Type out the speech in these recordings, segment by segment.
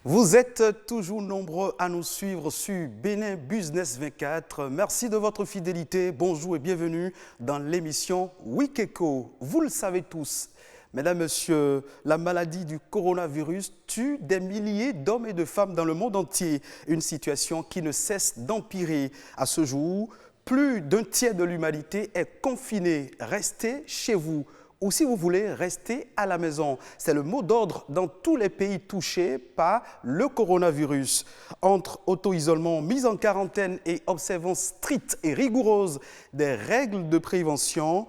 Vous êtes toujours nombreux à nous suivre sur Bénin Business 24. Merci de votre fidélité. Bonjour et bienvenue dans l'émission Wikeko. Vous le savez tous, mesdames, messieurs, la maladie du coronavirus tue des milliers d'hommes et de femmes dans le monde entier. Une situation qui ne cesse d'empirer. À ce jour, plus d'un tiers de l'humanité est confinée. Restez chez vous. Ou si vous voulez, rester à la maison. C'est le mot d'ordre dans tous les pays touchés par le coronavirus. Entre auto-isolement, mise en quarantaine et observance stricte et rigoureuse des règles de prévention,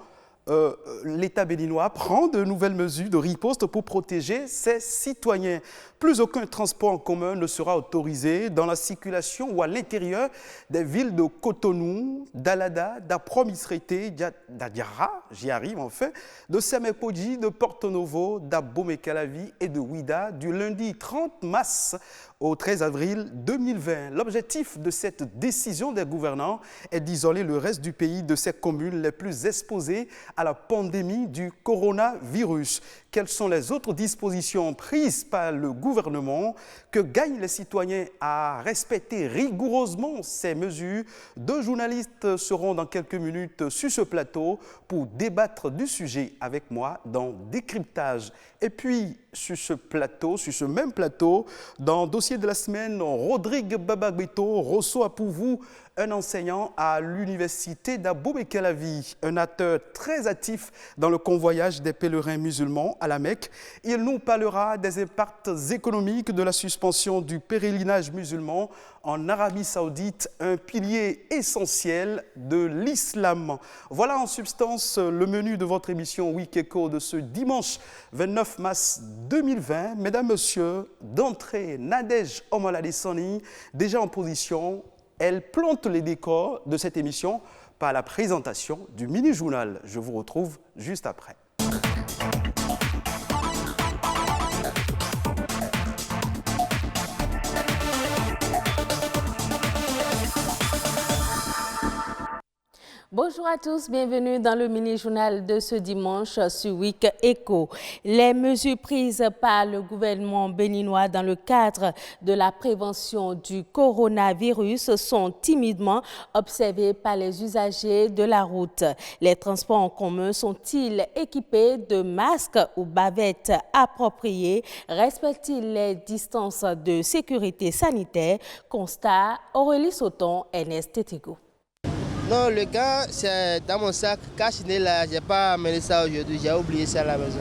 l'État béninois prend de nouvelles mesures de riposte pour protéger ses citoyens. Plus aucun transport en commun ne sera autorisé dans la circulation ou à l'intérieur des villes de Cotonou, d'Alada, d'Apromisrété, d'Adiara, j'y arrive enfin, de Semekodji, de Porto Novo, d'Abomey-Calavi et de Ouida du lundi 30 mars au 13 avril 2020. L'objectif de cette décision des gouvernants est d'isoler le reste du pays de ces communes les plus exposées à la pandémie du coronavirus. Quelles sont les autres dispositions prises par le gouvernement? Que gagnent les citoyens à respecter rigoureusement ces mesures? Deux journalistes seront dans quelques minutes sur ce plateau pour débattre du sujet avec moi dans Décryptage. Et puis, sur ce même plateau, dans Dossier de la semaine, Rodrigue Babagbeto reçoit pour vous un enseignant à l'université d'Abomey-Calavi, un acteur très actif dans le convoyage des pèlerins musulmans à la Mecque. Il nous parlera des impacts économiques de la suspension du pèlerinage musulman en Arabie Saoudite, un pilier essentiel de l'islam. Voilà en substance le menu de votre émission Wikeko de ce dimanche 29 mars 2020. Mesdames, Messieurs, d'entrée, Nadège Omaladessani, déjà en position. Elle plante les décors de cette émission par la présentation du mini-journal. Je vous retrouve juste après. Bonjour à tous, bienvenue dans le mini-journal de ce dimanche sur Wikeko. Les mesures prises par le gouvernement béninois dans le cadre de la prévention du coronavirus sont timidement observées par les usagers de la route. Les transports en commun sont-ils équipés de masques ou bavettes appropriées? Respectent-ils les distances de sécurité sanitaire? Constat Aurélie Sauton, Ernest Tétégo. Non, le gars, c'est dans mon sac, cache-nez là, j'ai pas amené ça aujourd'hui, j'ai oublié ça à la maison.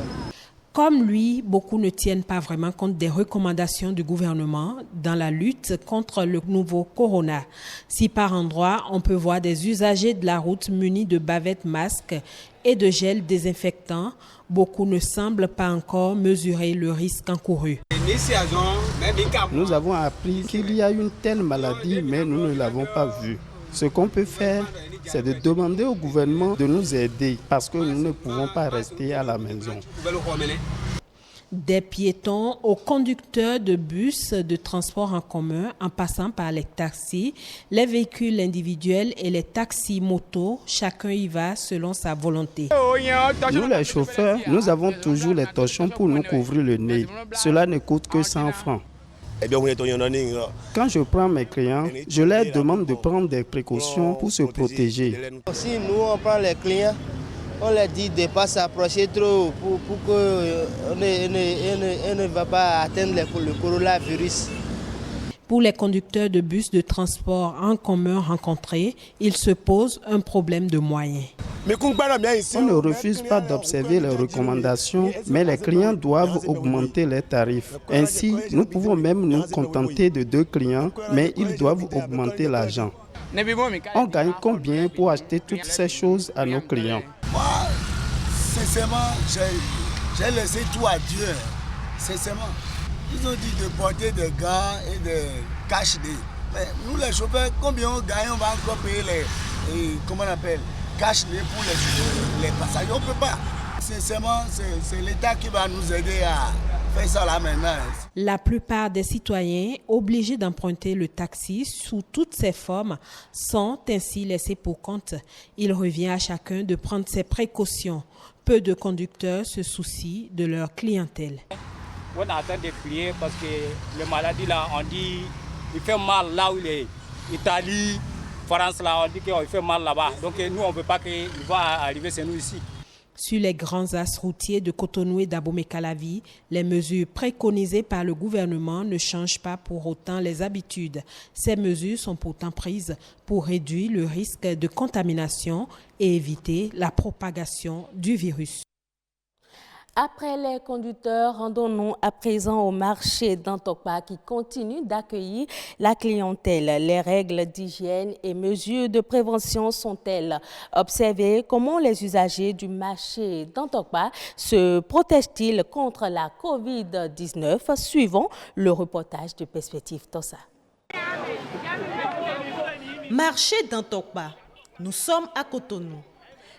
Comme lui, beaucoup ne tiennent pas vraiment compte des recommandations du gouvernement dans la lutte contre le nouveau corona. Si par endroits, on peut voir des usagers de la route munis de bavettes, masques et de gel désinfectant, beaucoup ne semblent pas encore mesurer le risque encouru. Nous avons appris qu'il y a une telle maladie, mais nous ne l'avons pas vue. Ce qu'on peut faire, c'est de demander au gouvernement de nous aider parce que nous ne pouvons pas rester à la maison. Des piétons aux conducteurs de bus de transport en commun en passant par les taxis, les véhicules individuels et les taxis motos, chacun y va selon sa volonté. Nous les chauffeurs, nous avons toujours les torchons pour nous couvrir le nez. Cela ne coûte que 100 francs. Quand je prends mes clients, je leur demande de prendre des précautions pour se protéger. Si nous on prend les clients, on leur dit de ne pas s'approcher trop pour qu'on ne va pas atteindre le coronavirus. Pour les conducteurs de bus de transport en commun rencontrés, il se pose un problème de moyens. On ne refuse pas d'observer les recommandations, mais les clients doivent augmenter les tarifs. Ainsi, nous pouvons même nous contenter de 2 clients, mais ils doivent augmenter l'argent. On gagne combien pour acheter toutes ces choses à nos clients? Moi, sincèrement, j'ai laissé tout à Dieu. Sincèrement. Ils ont dit de porter des gants et des cache-nez. Mais nous les chauffeurs, combien on gagne, on va encore payer les cache-nez pour les passagers. On ne peut pas. Sincèrement, c'est l'État qui va nous aider à faire ça là maintenant. La plupart des citoyens obligés d'emprunter le taxi sous toutes ses formes sont ainsi laissés pour compte. Il revient à chacun de prendre ses précautions. Peu de conducteurs se soucient de leur clientèle. on est en train de prier parce que les maladies là, on dit il fait mal là où il est. Italie, France là, on dit qu'il fait mal là-bas. Donc nous, on ne veut pas qu'il va arriver chez nous ici. Sur les grands axes routiers de Cotonou et d'Abomey-Calavi, les mesures préconisées par le gouvernement ne changent pas pour autant les habitudes. Ces mesures sont pourtant prises pour réduire le risque de contamination et éviter la propagation du virus. Après les conducteurs, rendons-nous à présent au marché d'Antokpa qui continue d'accueillir la clientèle. Les règles d'hygiène et mesures de prévention sont-elles observées? Comment les usagers du marché d'Antokpa se protègent-ils contre la COVID-19? Suivons le reportage de Perspective Tossa. Marché d'Antokpa, nous sommes à Cotonou.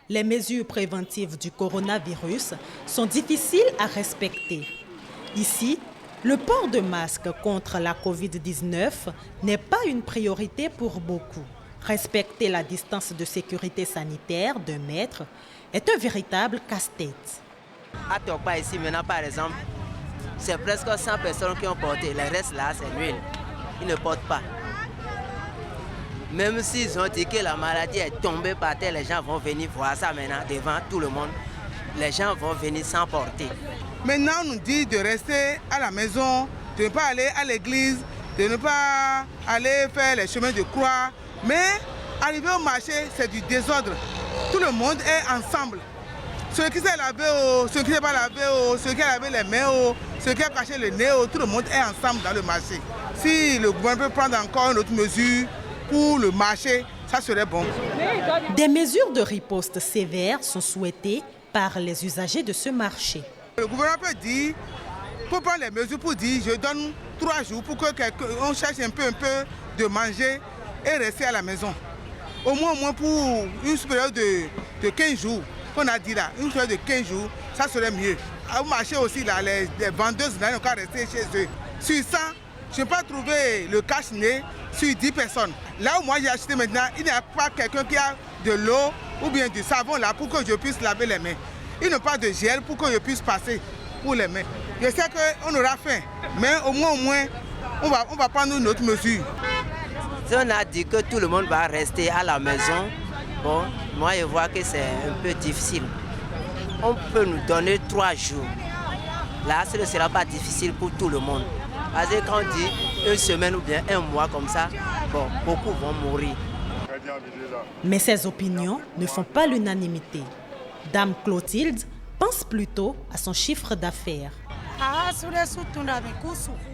Les mesures préventives du coronavirus sont difficiles à respecter. Ici, le port de masque contre la COVID-19 n'est pas une priorité pour beaucoup. Respecter la distance de sécurité sanitaire d'1 mètre est un véritable casse-tête. À Tokpa ici maintenant par exemple, c'est presque 100 personnes qui ont porté. Le reste là c'est nul. Ils ne portent pas. Même s'ils ont dit que la maladie est tombée par terre, les gens vont venir voir ça maintenant devant tout le monde. Les gens vont venir sans porter. Maintenant, on nous dit de rester à la maison, de ne pas aller à l'église, de ne pas aller faire les chemins de croix. Mais arriver au marché, c'est du désordre. Tout le monde est ensemble. Ceux qui s'est lavé, ceux qui ne s'est pas lavé, ceux qui ont lavé les mains, ceux qui ont caché le nez, tout le monde est ensemble dans le marché. Si le gouvernement peut prendre encore une autre mesure pour le marché, ça serait bon. Des mesures de riposte sévères sont souhaitées par les usagers de ce marché. Le gouvernement peut dire, pour prendre les mesures pour dire, je donne 3 jours pour qu'on cherche un peu de manger et rester à la maison. Au moins pour une période de 15 jours, qu'on a dit là, une période de 15 jours, ça serait mieux. Au marché aussi, là, les vendeuses n'ont qu'à rester chez eux. Sur ça, je n'ai pas trouvé le cache-nez sur 10 personnes. Là où moi j'ai acheté maintenant, il n'y a pas quelqu'un qui a de l'eau ou bien du savon là pour que je puisse laver les mains. Ils n'ont pas de gel pour que je puisse passer pour les mains. Je sais qu'on aura faim, mais au moins, on va prendre une autre mesure. Si on a dit que tout le monde va rester à la maison, bon, moi je vois que c'est un peu difficile. On peut nous donner 3 jours. Là, ce ne sera pas difficile pour tout le monde. Parce que quand on dit 1 semaine ou bien 1 mois comme ça, bon, beaucoup vont mourir. Mais ces opinions ne font pas l'unanimité. Dame Clotilde pense plutôt à son chiffre d'affaires.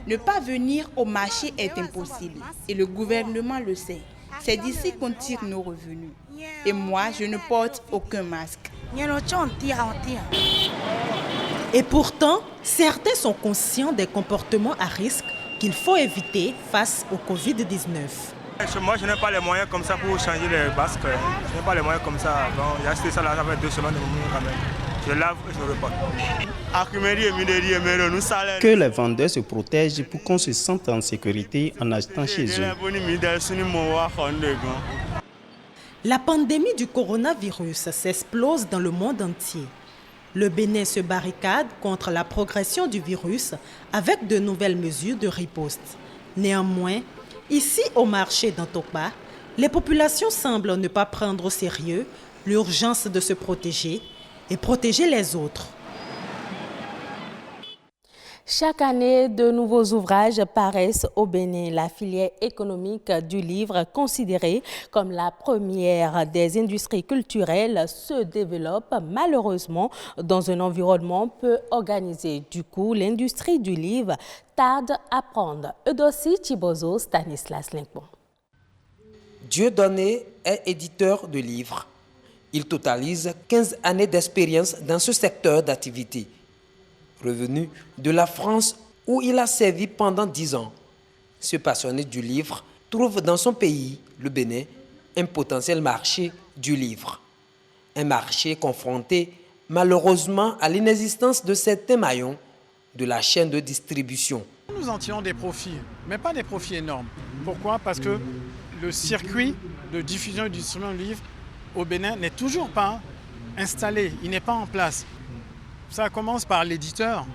Ne pas venir au marché est impossible et le gouvernement le sait. C'est d'ici qu'on tire nos revenus. Et moi, je ne porte aucun masque. Et pourtant, certains sont conscients des comportements à risque qu'il faut éviter face au Covid-19. Moi, je n'ai pas les moyens comme ça pour changer les masques. Je n'ai pas les moyens comme ça. J'ai acheté ça là, ça fait 2 semaines de quand même. Je lave et je repars. Que les vendeurs se protègent pour qu'on se sente en sécurité en achetant chez eux. La pandémie du coronavirus s'explose dans le monde entier. Le Bénin se barricade contre la progression du virus avec de nouvelles mesures de riposte. Néanmoins, ici au marché d'Antokpa, les populations semblent ne pas prendre au sérieux l'urgence de se protéger et protéger les autres. Chaque année, de nouveaux ouvrages paraissent au Bénin. La filière économique du livre, considérée comme la première des industries culturelles, se développe malheureusement dans un environnement peu organisé. Du coup, l'industrie du livre tarde à prendre. Eudossi Chibozo, Stanislas Linkbon. Dieudonné est éditeur de livres. Il totalise 15 années d'expérience dans ce secteur d'activité. Revenu de la France où il a servi pendant 10 ans, ce passionné du livre trouve dans son pays, le Bénin, un potentiel marché du livre. Un marché confronté malheureusement à l'inexistence de certains maillons de la chaîne de distribution. Nous en tirons des profits, mais pas des profits énormes. Pourquoi? Parce que le circuit de diffusion et de distribution de livres au Bénin n'est toujours pas installé, il n'est pas en place. Ça commence par l'éditeur.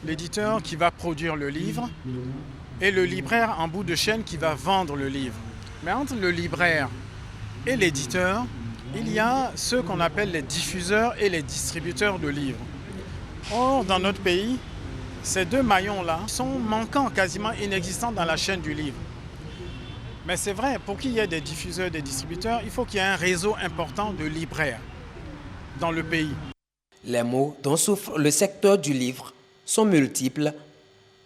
l'éditeur qui va produire le livre et le libraire en bout de chaîne qui va vendre le livre. Mais entre le libraire et l'éditeur, il y a ceux qu'on appelle les diffuseurs et les distributeurs de livres. Or, dans notre pays, ces deux maillons-là sont manquants, quasiment inexistants dans la chaîne du livre. Mais c'est vrai, pour qu'il y ait des diffuseurs et des distributeurs, il faut qu'il y ait un réseau important de libraires dans le pays. Les maux dont souffre le secteur du livre sont multiples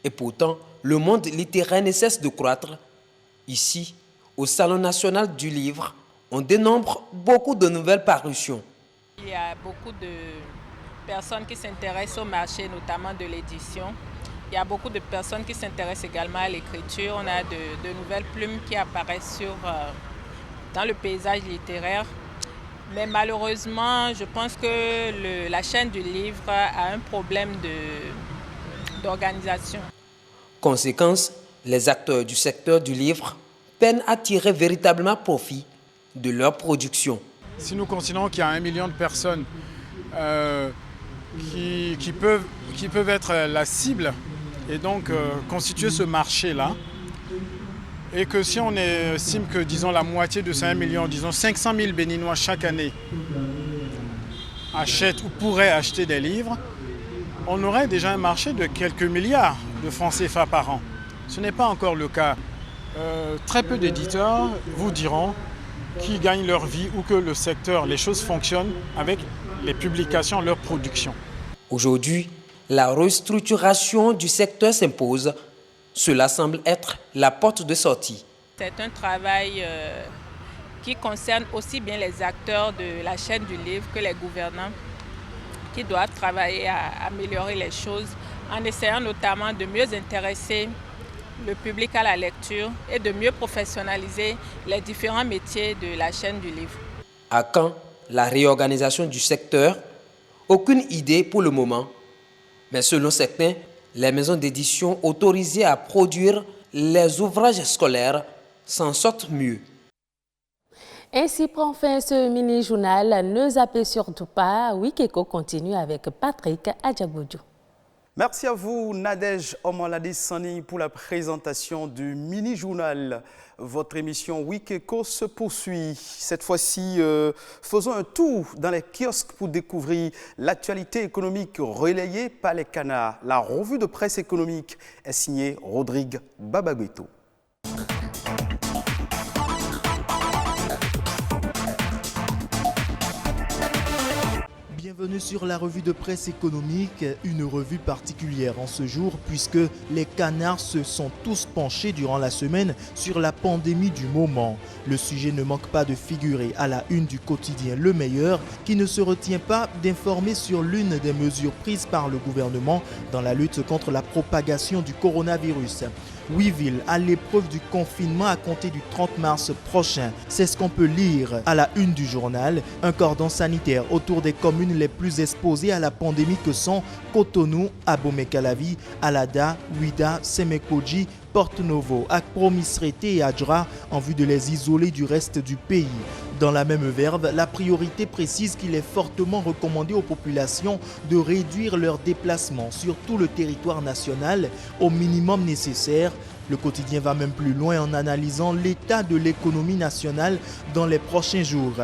et pourtant le monde littéraire ne cesse de croître. Ici, au Salon national du livre, on dénombre beaucoup de nouvelles parutions. Il y a beaucoup de personnes qui s'intéressent au marché, notamment de l'édition. Il y a beaucoup de personnes qui s'intéressent également à l'écriture. On a de nouvelles plumes qui apparaissent dans le paysage littéraire. Mais malheureusement, je pense que la chaîne du livre a un problème d'organisation. Conséquence, les acteurs du secteur du livre peinent à tirer véritablement profit de leur production. Si nous considérons qu'il y a 1 million de personnes qui peuvent être la cible et donc constituer ce marché-là, et que si on estime que, disons, la moitié de ces 1 million, disons 500 000 Béninois chaque année achètent ou pourraient acheter des livres, on aurait déjà un marché de quelques milliards de francs CFA par an. Ce n'est pas encore le cas. Très peu d'éditeurs vous diront qu'ils gagnent leur vie ou que le secteur, les choses fonctionnent avec les publications, leur production. Aujourd'hui, la restructuration du secteur s'impose. Cela semble être la porte de sortie. C'est un travail qui concerne aussi bien les acteurs de la chaîne du livre que les gouvernants qui doivent travailler à améliorer les choses en essayant notamment de mieux intéresser le public à la lecture et de mieux professionnaliser les différents métiers de la chaîne du livre. À quand la réorganisation du secteur? Aucune idée pour le moment. Mais selon certains, les maisons d'édition autorisées à produire les ouvrages scolaires s'en sortent mieux. Ainsi prend fin ce mini-journal. Ne zappez surtout pas. Wikeko continue avec Patrick Adjaboudjou. Merci à vous, Nadège Omoladis-Sani, pour la présentation du mini-journal. Votre émission Wikeko se poursuit. Cette fois-ci, faisons un tour dans les kiosques pour découvrir l'actualité économique relayée par les canards. La revue de presse économique est signée Rodrigue Babagueto. Bienvenue sur la revue de presse économique, une revue particulière en ce jour puisque les canards se sont tous penchés durant la semaine sur la pandémie du moment. Le sujet ne manque pas de figurer à la une du quotidien Le Meilleur qui ne se retient pas d'informer sur l'une des mesures prises par le gouvernement dans la lutte contre la propagation du coronavirus. 8 villes à l'épreuve du confinement à compter du 30 mars prochain. C'est ce qu'on peut lire à la une du journal. Un cordon sanitaire autour des communes les plus exposées à la pandémie que sont Cotonou, Abomey-Calavi, Alada, Ouida, Semekoji, Porto-Novo, Akpro-Misrete et Adjra en vue de les isoler du reste du pays. Dans la même verve, la priorité précise qu'il est fortement recommandé aux populations de réduire leurs déplacements sur tout le territoire national au minimum nécessaire. Le quotidien va même plus loin en analysant l'état de l'économie nationale dans les prochains jours.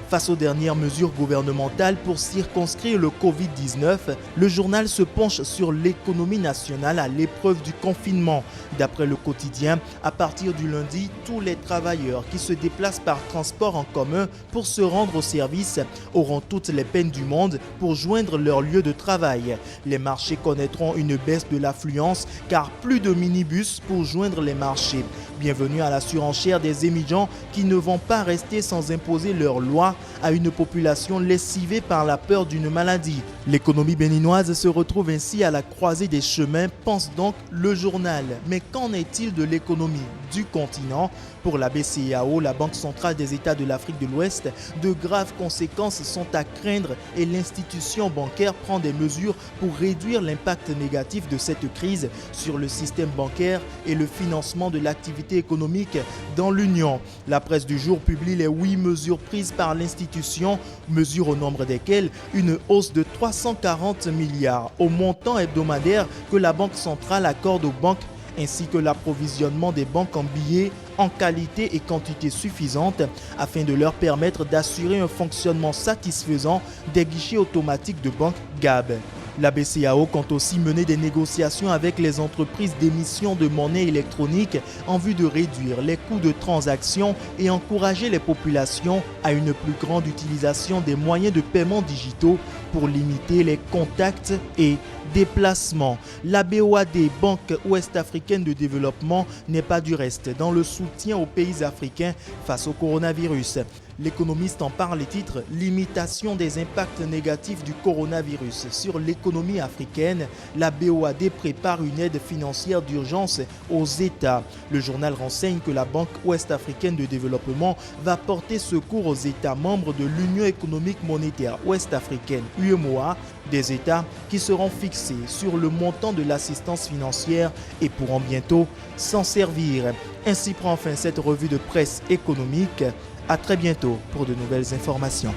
Face aux dernières mesures gouvernementales pour circonscrire le Covid-19, le journal se penche sur l'économie nationale à l'épreuve du confinement. D'après le quotidien, à partir du lundi, tous les travailleurs qui se déplacent par transport en commun pour se rendre au service auront toutes les peines du monde pour joindre leur lieu de travail. Les marchés connaîtront une baisse de l'affluence car plus de minibus pour joindre les marchés. Bienvenue à la surenchère des émigrants qui ne vont pas rester sans imposer leurs lois à une population lessivée par la peur d'une maladie. L'économie béninoise se retrouve ainsi à la croisée des chemins, pense donc le journal. Mais qu'en est-il de l'économie du continent ? Pour la BCEAO, la Banque centrale des États de l'Afrique de l'Ouest, de graves conséquences sont à craindre et l'institution bancaire prend des mesures pour réduire l'impact négatif de cette crise sur le système bancaire et le financement de l'activité économique dans l'Union. La presse du jour publie les 8 mesures prises par l'institution, mesures au nombre desquelles une hausse de 3 340 milliards au montant hebdomadaire que la Banque centrale accorde aux banques, ainsi que l'approvisionnement des banques en billets en qualité et quantité suffisante afin de leur permettre d'assurer un fonctionnement satisfaisant des guichets automatiques de banque GAB. La BCEAO compte aussi mener des négociations avec les entreprises d'émission de monnaie électronique en vue de réduire les coûts de transaction et encourager les populations à une plus grande utilisation des moyens de paiement digitaux pour limiter les contacts et déplacements. La BOAD, Banque ouest-africaine de développement, n'est pas du reste dans le soutien aux pays africains face au coronavirus. L'économiste en parle et titre « Limitation des impacts négatifs du coronavirus sur l'économie africaine ». La BOAD prépare une aide financière d'urgence aux États. Le journal renseigne que la Banque ouest-africaine de développement va porter secours aux États membres de l'Union économique monétaire ouest-africaine, UEMOA, des États qui seront fixés sur le montant de l'assistance financière et pourront bientôt s'en servir. Ainsi prend fin cette revue de presse économique. À très bientôt pour de nouvelles informations.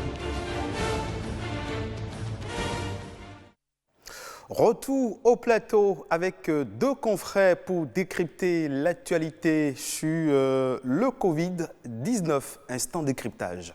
Retour au plateau avec deux confrères pour décrypter l'actualité sur le Covid-19. Instant décryptage.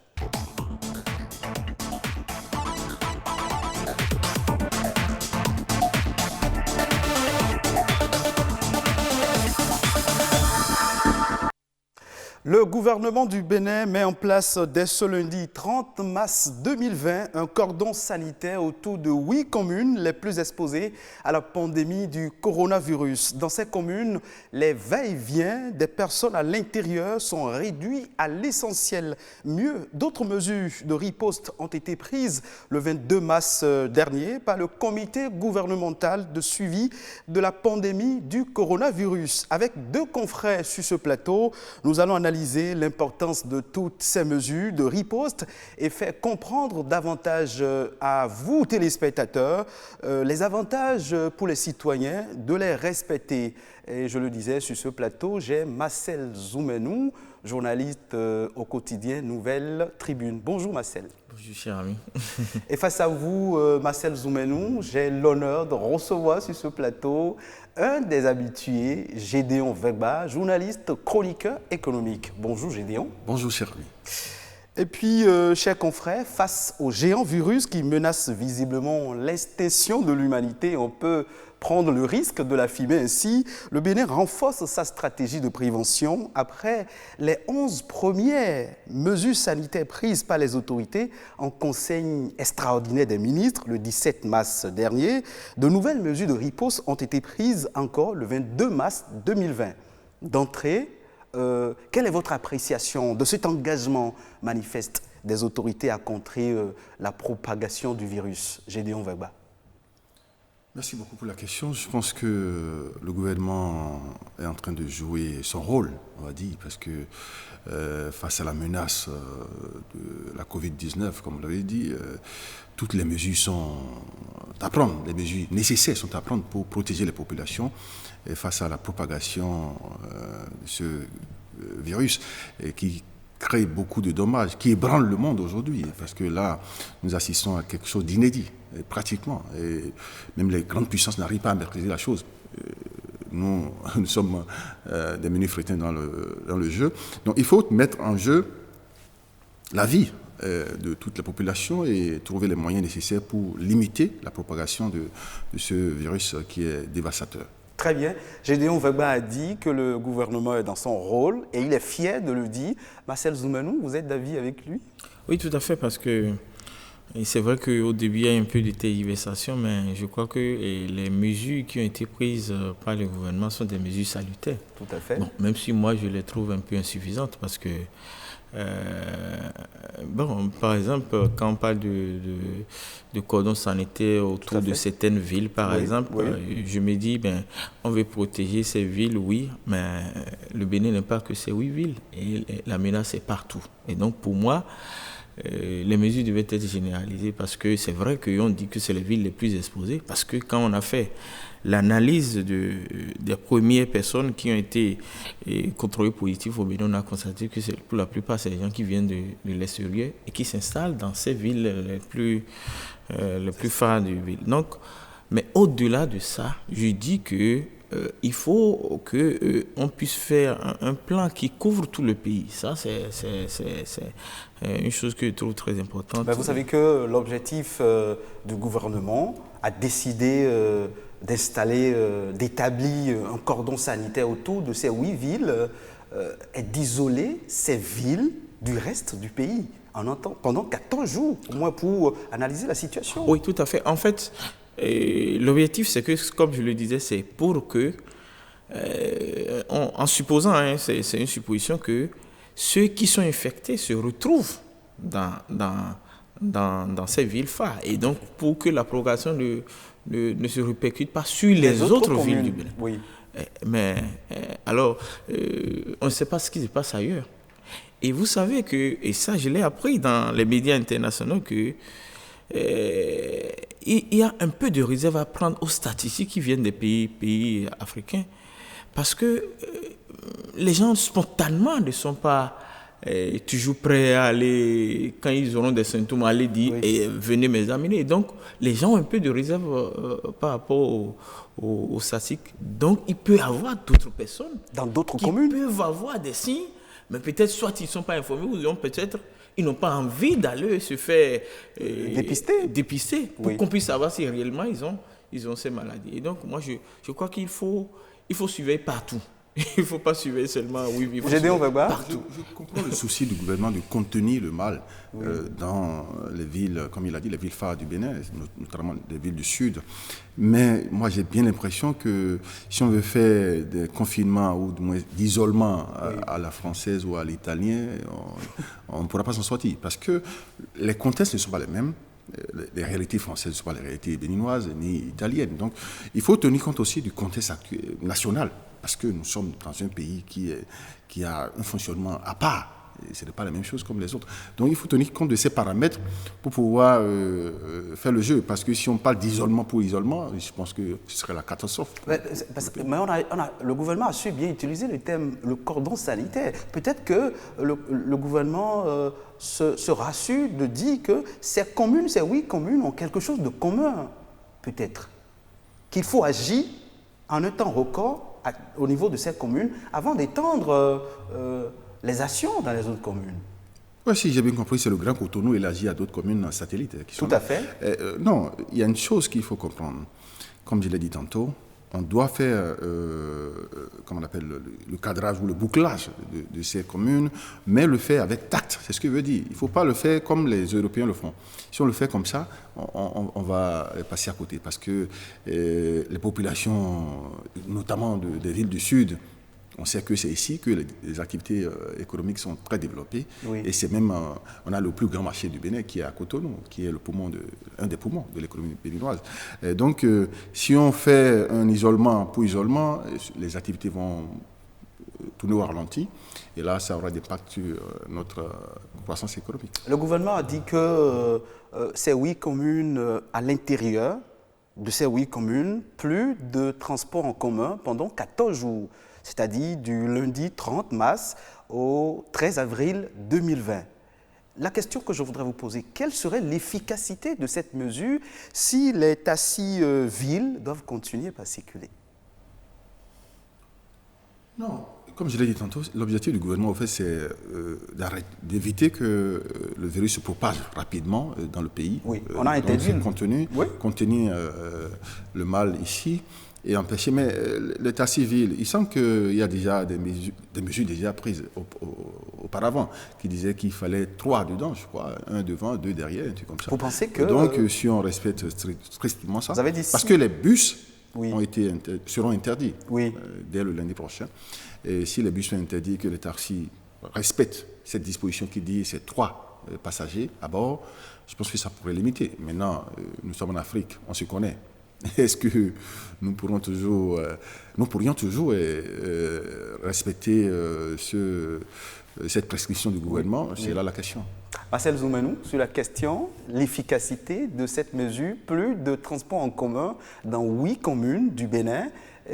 Le gouvernement du Bénin met en place dès ce lundi 30 mars 2020 un cordon sanitaire autour de 8 communes les plus exposées à la pandémie du coronavirus. Dans ces communes, les va-et-vient des personnes à l'intérieur sont réduits à l'essentiel. Mieux, d'autres mesures de riposte ont été prises le 22 mars dernier par le comité gouvernemental de suivi de la pandémie du coronavirus. Avec deux confrères sur ce plateau, nous allons analyser l'importance de toutes ces mesures de riposte et faire comprendre davantage à vous, téléspectateurs, les avantages pour les citoyens de les respecter. Et je le disais, sur ce plateau, j'ai Marcel Zoumenou, journaliste au quotidien Nouvelle Tribune. Bonjour Marcel. Bonjour cher ami. Et face à vous, Marcel Zoumenou, j'ai l'honneur de recevoir sur ce plateau un des habitués, Gédéon Vegba, journaliste chroniqueur économique. Bonjour Gédéon. Bonjour cher ami. Et puis, chers confrères, face au géant virus qui menace visiblement l'extinction de l'humanité, on peut prendre le risque de l'affirmer ainsi. Le Bénin renforce sa stratégie de prévention après les 11 premières mesures sanitaires prises par les autorités en conseil extraordinaire des ministres le 17 mars dernier. De nouvelles mesures de riposte ont été prises encore le 22 mars 2020. D'entrée, quelle est votre appréciation de cet engagement manifeste des autorités à contrer la propagation du virus? Gédéon Vegba. Merci beaucoup pour la question. Je pense que le gouvernement est en train de jouer son rôle, on va dire, parce que face à la menace de la Covid-19, comme vous l'avez dit, toutes les mesures sont à prendre, les mesures nécessaires sont à prendre pour protéger les populations face à la propagation de ce virus qui crée beaucoup de dommages, qui ébranle le monde aujourd'hui, parce que là, nous assistons à quelque chose d'inédit, pratiquement. Et même les grandes puissances n'arrivent pas à maîtriser la chose. Nous sommes des menus frétins dans le jeu. Donc il faut mettre en jeu la vie de toute la population et trouver les moyens nécessaires pour limiter la propagation de ce virus qui est dévastateur. Très bien. Gédéon Vegba a dit que le gouvernement est dans son rôle et il est fier de le dire. Marcel Zoumenou, vous êtes d'avis avec lui? Oui, tout à fait, parce que c'est vrai qu'au début, il y a un peu de tergiversation, mais je crois que les mesures qui ont été prises par le gouvernement sont des mesures salutaires. Tout à fait. Bon, même si moi, je les trouve un peu insuffisantes, parce que par exemple, quand on parle de cordon sanitaire autour de certaines villes, par exemple, je me dis, on veut protéger ces villes, oui, mais le Bénin n'est pas que ces 8 villes, et la menace est partout. Et donc, pour moi, les mesures devaient être généralisées, parce que c'est vrai qu'on dit que c'est les villes les plus exposées, parce que quand on a fait l'analyse des premières personnes qui ont été contrôlées positives au Bénin, on a constaté que pour la plupart, c'est des gens qui viennent de l'extérieur et qui s'installent dans ces villes les plus le plus phare du ville. Donc, mais au-delà de ça, je dis que il faut qu'on puisse faire un plan qui couvre tout le pays. Ça, c'est une chose que je trouve très importante. Vous savez que l'objectif du gouvernement a décidé d'établir un cordon sanitaire autour de ces 8 villes et d'isoler ces villes du reste du pays pendant 14 jours, au moins pour analyser la situation. Oui, tout à fait. En fait, l'objectif, c'est que, comme je le disais, c'est pour que, en supposant, c'est une supposition, que ceux qui sont infectés se retrouvent dans ces villes phares. Et donc, pour que la propagation ne se répercute pas sur les autres villes du Bénin. Oui. Mais alors, on ne sait pas ce qui se passe ailleurs. Et vous savez que, et ça je l'ai appris dans les médias internationaux, que il y a un peu de réserve à prendre aux statistiques qui viennent des pays africains, parce que les gens spontanément ne sont pas toujours prêts à aller, quand ils auront des symptômes, à aller dire venez m'examiner. Donc les gens ont un peu de réserve par rapport aux statistiques. Donc il peut y avoir d'autres personnes dans d'autres communes qui peuvent avoir des signes, mais peut-être soit ils ne sont pas informés, ou peut-être ils n'ont pas envie d'aller se faire dépister pour qu'on puisse savoir si réellement ils ont ces maladies. Et donc moi je crois qu'il faut surveiller partout. Il ne faut pas surveiller seulement, il faut surveiller partout. Je comprends le souci du gouvernement de contenir le mal dans les villes, comme il a dit, les villes phares du Bénin, notamment les villes du Sud. Mais moi, j'ai bien l'impression que si on veut faire des confinements ou du moins d'isolement à la française ou à l'italien, on ne pourra pas s'en sortir. Parce que les contextes ne sont pas les mêmes. Les réalités françaises ne sont pas les réalités béninoises ni italiennes. Donc, il faut tenir compte aussi du contexte national. Parce que nous sommes dans un pays qui a un fonctionnement à part. Et ce n'est pas la même chose comme les autres. Donc il faut tenir compte de ces paramètres pour pouvoir faire le jeu. Parce que si on parle d'isolement pour isolement, je pense que ce serait la catastrophe. Mais le gouvernement a su bien utiliser le cordon sanitaire. Peut-être que le gouvernement se rassure de dire que ces 8 communes ont quelque chose de commun, peut-être. Qu'il faut agir en un temps record au niveau de ces communes, avant d'étendre les actions dans les autres communes. Oui, si j'ai bien compris, c'est le Grand Cotonou élargi à d'autres communes satellites. Tout à fait. Non, il y a une chose qu'il faut comprendre. Comme je l'ai dit tantôt, on doit faire, comment on appelle, le cadrage ou le bouclage de ces communes, mais le faire avec tact, c'est ce que je veux dire. Il ne faut pas le faire comme les Européens le font. Si on le fait comme ça, on va passer à côté, parce que les populations, notamment des villes du Sud, on sait que c'est ici que les activités économiques sont très développées. Oui. Et c'est même, on a le plus grand marché du Bénin qui est à Cotonou, qui est un des poumons de l'économie béninoise. Et donc, si on fait un isolement pour isolement, les activités vont tourner au ralenti. Et là, ça aura des impacts sur notre croissance économique. Le gouvernement a dit que ces 8 communes, à l'intérieur de ces 8 communes, plus de transports en commun pendant 14 jours. C'est-à-dire du lundi 30 mars au 13 avril 2020. La question que je voudrais vous poser, quelle serait l'efficacité de cette mesure si les taxis-villes doivent continuer à circuler? Non, comme je l'ai dit tantôt, l'objectif du gouvernement, en fait, c'est d'éviter que le virus se propage rapidement dans le pays. Oui, on a interdit. Contenir le mal ici. Et empêcher, mais l'état civil, il semble qu'il y a déjà des mesures déjà prises auparavant, qui disaient qu'il fallait 3 dedans, je crois, 1 devant, 2 derrière, un truc comme ça. Vous pensez que... Donc, si on respecte strictement ça, vous avez dit parce que les bus seront interdits dès le lundi prochain, et si les bus sont interdits, que les taxis respectent cette disposition qui dit c'est 3 passagers à bord, je pense que ça pourrait limiter. Maintenant, nous sommes en Afrique, on se connaît. Est-ce que nous pourrions toujours respecter cette prescription du gouvernement? C'est là la question. Marcel Zoumenou, sur la question, l'efficacité de cette mesure, plus de transports en commun dans 8 communes du Bénin,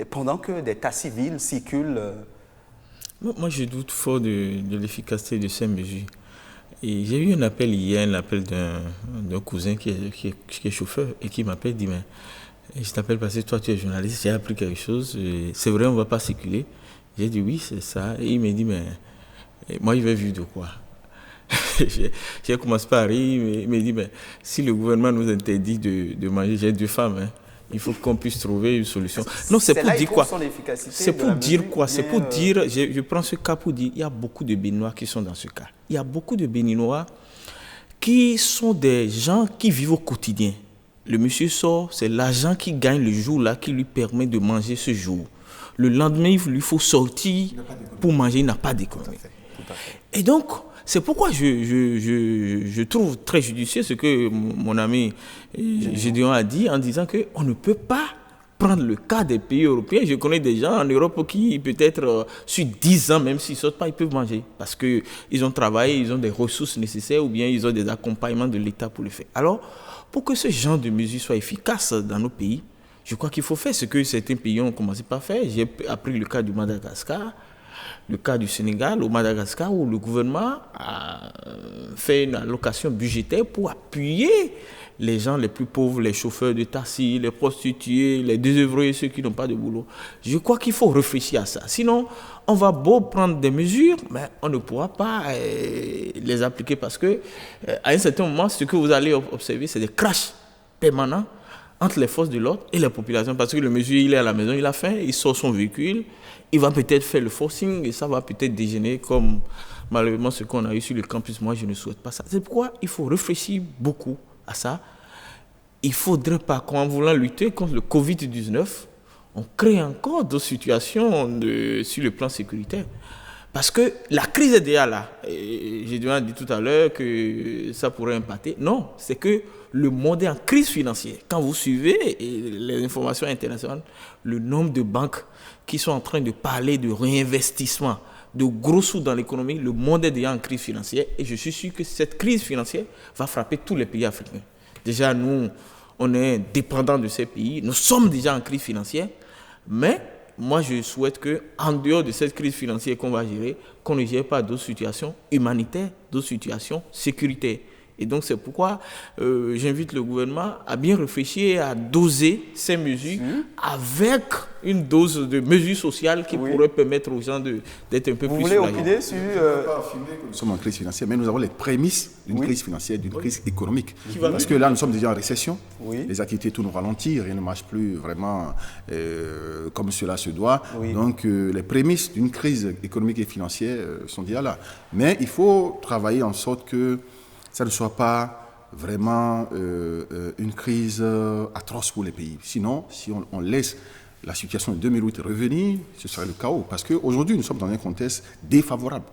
pendant que des taxis-villes circulent. Moi, je doute fort de l'efficacité de ces mesures. Et j'ai eu un appel hier, un appel d'un cousin qui est chauffeur et qui m'appelle, dit, mais je t'appelle parce que toi tu es journaliste, j'ai appris quelque chose, c'est vrai on ne va pas circuler. J'ai dit oui, c'est ça. Et il m'a dit, mais moi je vais vivre de quoi? J'ai commencé par rire, il m'a dit, mais si le gouvernement nous interdit de manger, j'ai 2 femmes, hein. Il faut qu'on puisse trouver une solution. Non, c'est pour dire quoi? C'est pour dire quoi? C'est pour dire, je prends ce cas pour dire, il y a beaucoup de Béninois qui sont dans ce cas. Il y a beaucoup de Béninois qui sont des gens qui vivent au quotidien. Le monsieur sort, c'est l'argent qu'il gagne le jour-là qui lui permet de manger ce jour. Le lendemain, il lui faut sortir pour manger, il n'a pas d'économie. Et donc, c'est pourquoi je trouve très judicieux ce que mon ami Gédéon a dit en disant qu'on ne peut pas prendre le cas des pays européens. Je connais des gens en Europe qui, peut-être, sur 10 ans, même s'ils ne sortent pas, ils peuvent manger. Parce qu'ils ont travaillé, ils ont des ressources nécessaires ou bien ils ont des accompagnements de l'État pour le faire. Alors, pour que ce genre de mesures soit efficace dans nos pays, je crois qu'il faut faire ce que certains pays ont commencé par faire. J'ai appris le cas du Madagascar, le cas du Sénégal, au Madagascar, où le gouvernement a fait une allocation budgétaire pour appuyer les gens les plus pauvres, les chauffeurs de taxi, les prostituées, les désœuvrés, ceux qui n'ont pas de boulot. Je crois qu'il faut réfléchir à ça. Sinon, on va beau prendre des mesures, mais on ne pourra pas les appliquer parce que, à un certain moment, ce que vous allez observer, c'est des crashs permanents entre les forces de l'ordre et la population. Parce que le monsieur, il est à la maison, il a faim, il sort son véhicule, il va peut-être faire le forcing et ça va peut-être dégénérer comme malheureusement ce qu'on a eu sur le campus. Moi, je ne souhaite pas ça. C'est pourquoi il faut réfléchir beaucoup à ça. Il ne faudrait pas qu'en voulant lutter contre le Covid-19, on crée encore d'autres situations sur le plan sécuritaire. Parce que la crise est déjà là. J'ai déjà dit tout à l'heure que ça pourrait impacter. Non, c'est que le monde est en crise financière. Quand vous suivez les informations internationales, le nombre de banques qui sont en train de parler de réinvestissement, de gros sous dans l'économie, le monde est déjà en crise financière. Et je suis sûr que cette crise financière va frapper tous les pays africains. Déjà, nous, on est dépendants de ces pays. Nous sommes déjà en crise financière. Mais moi, je souhaite qu'en dehors de cette crise financière qu'on va gérer, qu'on ne gère pas d'autres situations humanitaires, d'autres situations sécuritaires. Et donc, c'est pourquoi j'invite le gouvernement à bien réfléchir et à doser ces mesures avec une dose de mesures sociales qui pourraient permettre aux gens d'être un peu plus soulagés. Vous voulez opiner sur... Nous sommes en crise financière, mais nous avons les prémices d'une crise financière, d'une crise économique. Parce que là, nous sommes déjà en récession. Les activités tournent au ralenti, rien ne marche plus vraiment comme cela se doit. Donc, les prémices d'une crise économique et financière sont déjà là. Mais il faut travailler en sorte que ça ne soit pas vraiment une crise atroce pour les pays. Sinon, si on laisse la situation de 2008 revenir, ce serait le chaos. Parce qu'aujourd'hui, nous sommes dans un contexte défavorable.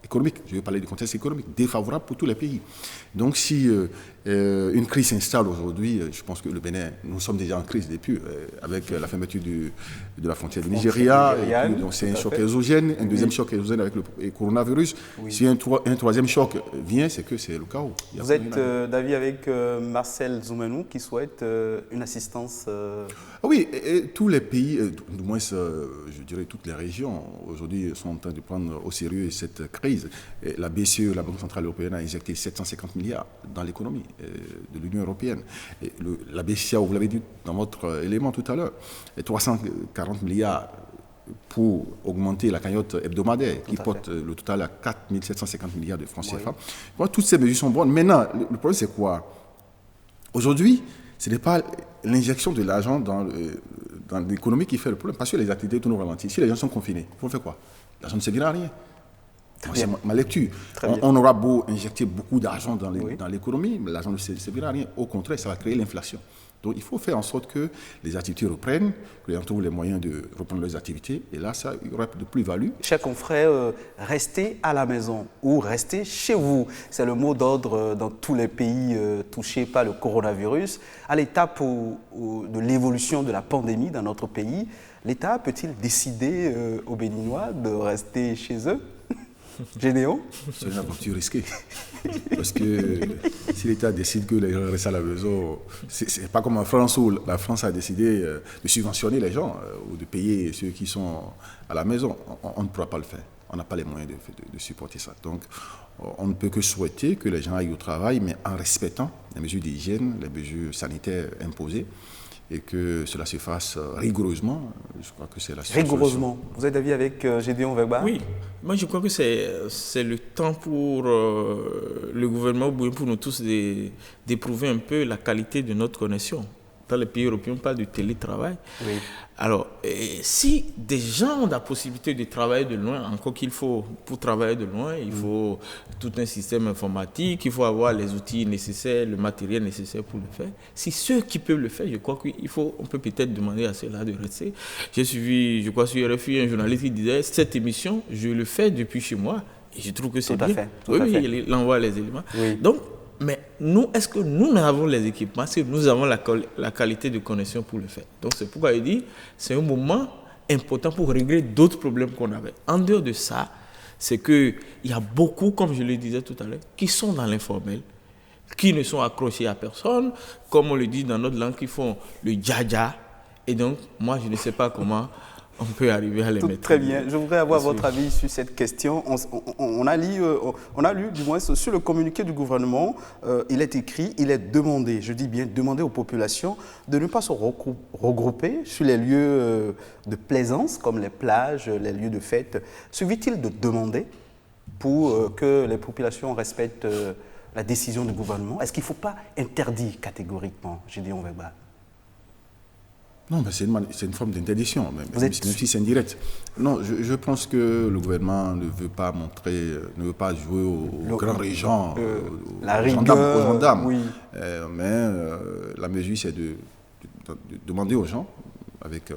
Économique, je vais parler du contexte économique, défavorable pour tous les pays. Donc si une crise s'installe aujourd'hui, je pense que le Bénin, nous sommes déjà en crise depuis, avec la fermeture de la frontière du Nigeria, donc c'est un choc exogène, un deuxième choc exogène avec le coronavirus. Si un troisième choc vient, c'est que c'est le chaos. Vous êtes d'avis avec Marcel Zoumenou qui souhaite une assistance Oui, et tous les pays, du moins je dirais toutes les régions, aujourd'hui sont en train de prendre au sérieux cette crise. Et la BCE, la Banque Centrale Européenne, a injecté 750 milliards dans l'économie de l'Union Européenne. Et la BCE, vous l'avez dit dans votre élément tout à l'heure, 340 milliards pour augmenter la cagnotte hebdomadaire qui porte le total à 4 750 milliards de francs CFA. Bon, toutes ces mesures sont bonnes. Maintenant, le problème c'est quoi? Aujourd'hui, ce n'est pas l'injection de l'argent dans l'économie qui fait le problème, parce que les activités tournent au ralenti. Si les gens sont confinés, il faut faire quoi? L'argent ne servira à rien. C'est ma lecture. On aura beau injecter beaucoup d'argent dans l'économie, mais l'argent ne servira à rien. Au contraire, ça va créer l'inflation. Donc il faut faire en sorte que les activités reprennent, que les gens trouvent les moyens de reprendre leurs activités. Et là, il y aura de plus-value. Chers confrères, restez à la maison ou restez chez vous. C'est le mot d'ordre dans tous les pays touchés par le coronavirus. À l'étape de l'évolution de la pandémie dans notre pays, l'État peut-il décider aux Béninois de rester chez eux? Gédéon? C'est une aventure risquée. Parce que si l'État décide que les gens restent à la maison, c'est pas comme en France où la France a décidé de subventionner les gens ou de payer ceux qui sont à la maison. On ne pourra pas le faire. on n'a pas les moyens de supporter ça. Donc, on ne peut que souhaiter que les gens aillent au travail, mais en respectant les mesures d'hygiène, les mesures sanitaires imposées, et que cela se fasse rigoureusement. Je crois que c'est la seule rigoureusement. solution. Vous êtes d'avis avec Gédéon Wegba? Oui, moi je crois que c'est le temps pour le gouvernement, pour nous tous, d'éprouver un peu la qualité de notre connexion. Dans les pays européens, on parle du télétravail. Oui. Alors, si des gens ont la possibilité de travailler de loin, encore qu'il faut, pour travailler de loin, il faut tout un système informatique, il faut avoir les outils nécessaires, le matériel nécessaire pour le faire. Si ceux qui peuvent le faire, je crois on peut peut-être demander à ceux-là de rester. J'ai suivi, je crois, sur RFI, un journaliste qui disait, cette émission, je le fais depuis chez moi, et je trouve que c'est bien. Tout à fait. Il envoie les éléments. Oui. Donc, mais nous, est-ce que nous avons les équipements? Est-ce que nous avons la qualité de connexion pour le faire? Donc, c'est pourquoi il dit c'est un moment important pour régler d'autres problèmes qu'on avait. En dehors de ça, c'est qu'il y a beaucoup, comme je le disais tout à l'heure, qui sont dans l'informel, qui ne sont accrochés à personne, comme on le dit dans notre langue, qui font le dja-dja. Et donc, moi, je ne sais pas comment on peut arriver à les mettre. Très bien. Je voudrais avoir votre avis sur cette question. On a lu, du moins, sur le communiqué du gouvernement, il est écrit, il est demandé, je dis bien demandé aux populations de ne pas se regrouper sur les lieux de plaisance, comme les plages, les lieux de fête. Suffit-il de demander pour que les populations respectent la décision du gouvernement? Est-ce qu'il ne faut pas interdire catégoriquement, Gédéon Wegba? Non, mais c'est une forme d'interdiction, même si c'est indirect. Non, je pense que le gouvernement ne veut pas jouer aux grands régents, aux gendarmes. Oui. Mais la mesure, c'est de demander aux gens, avec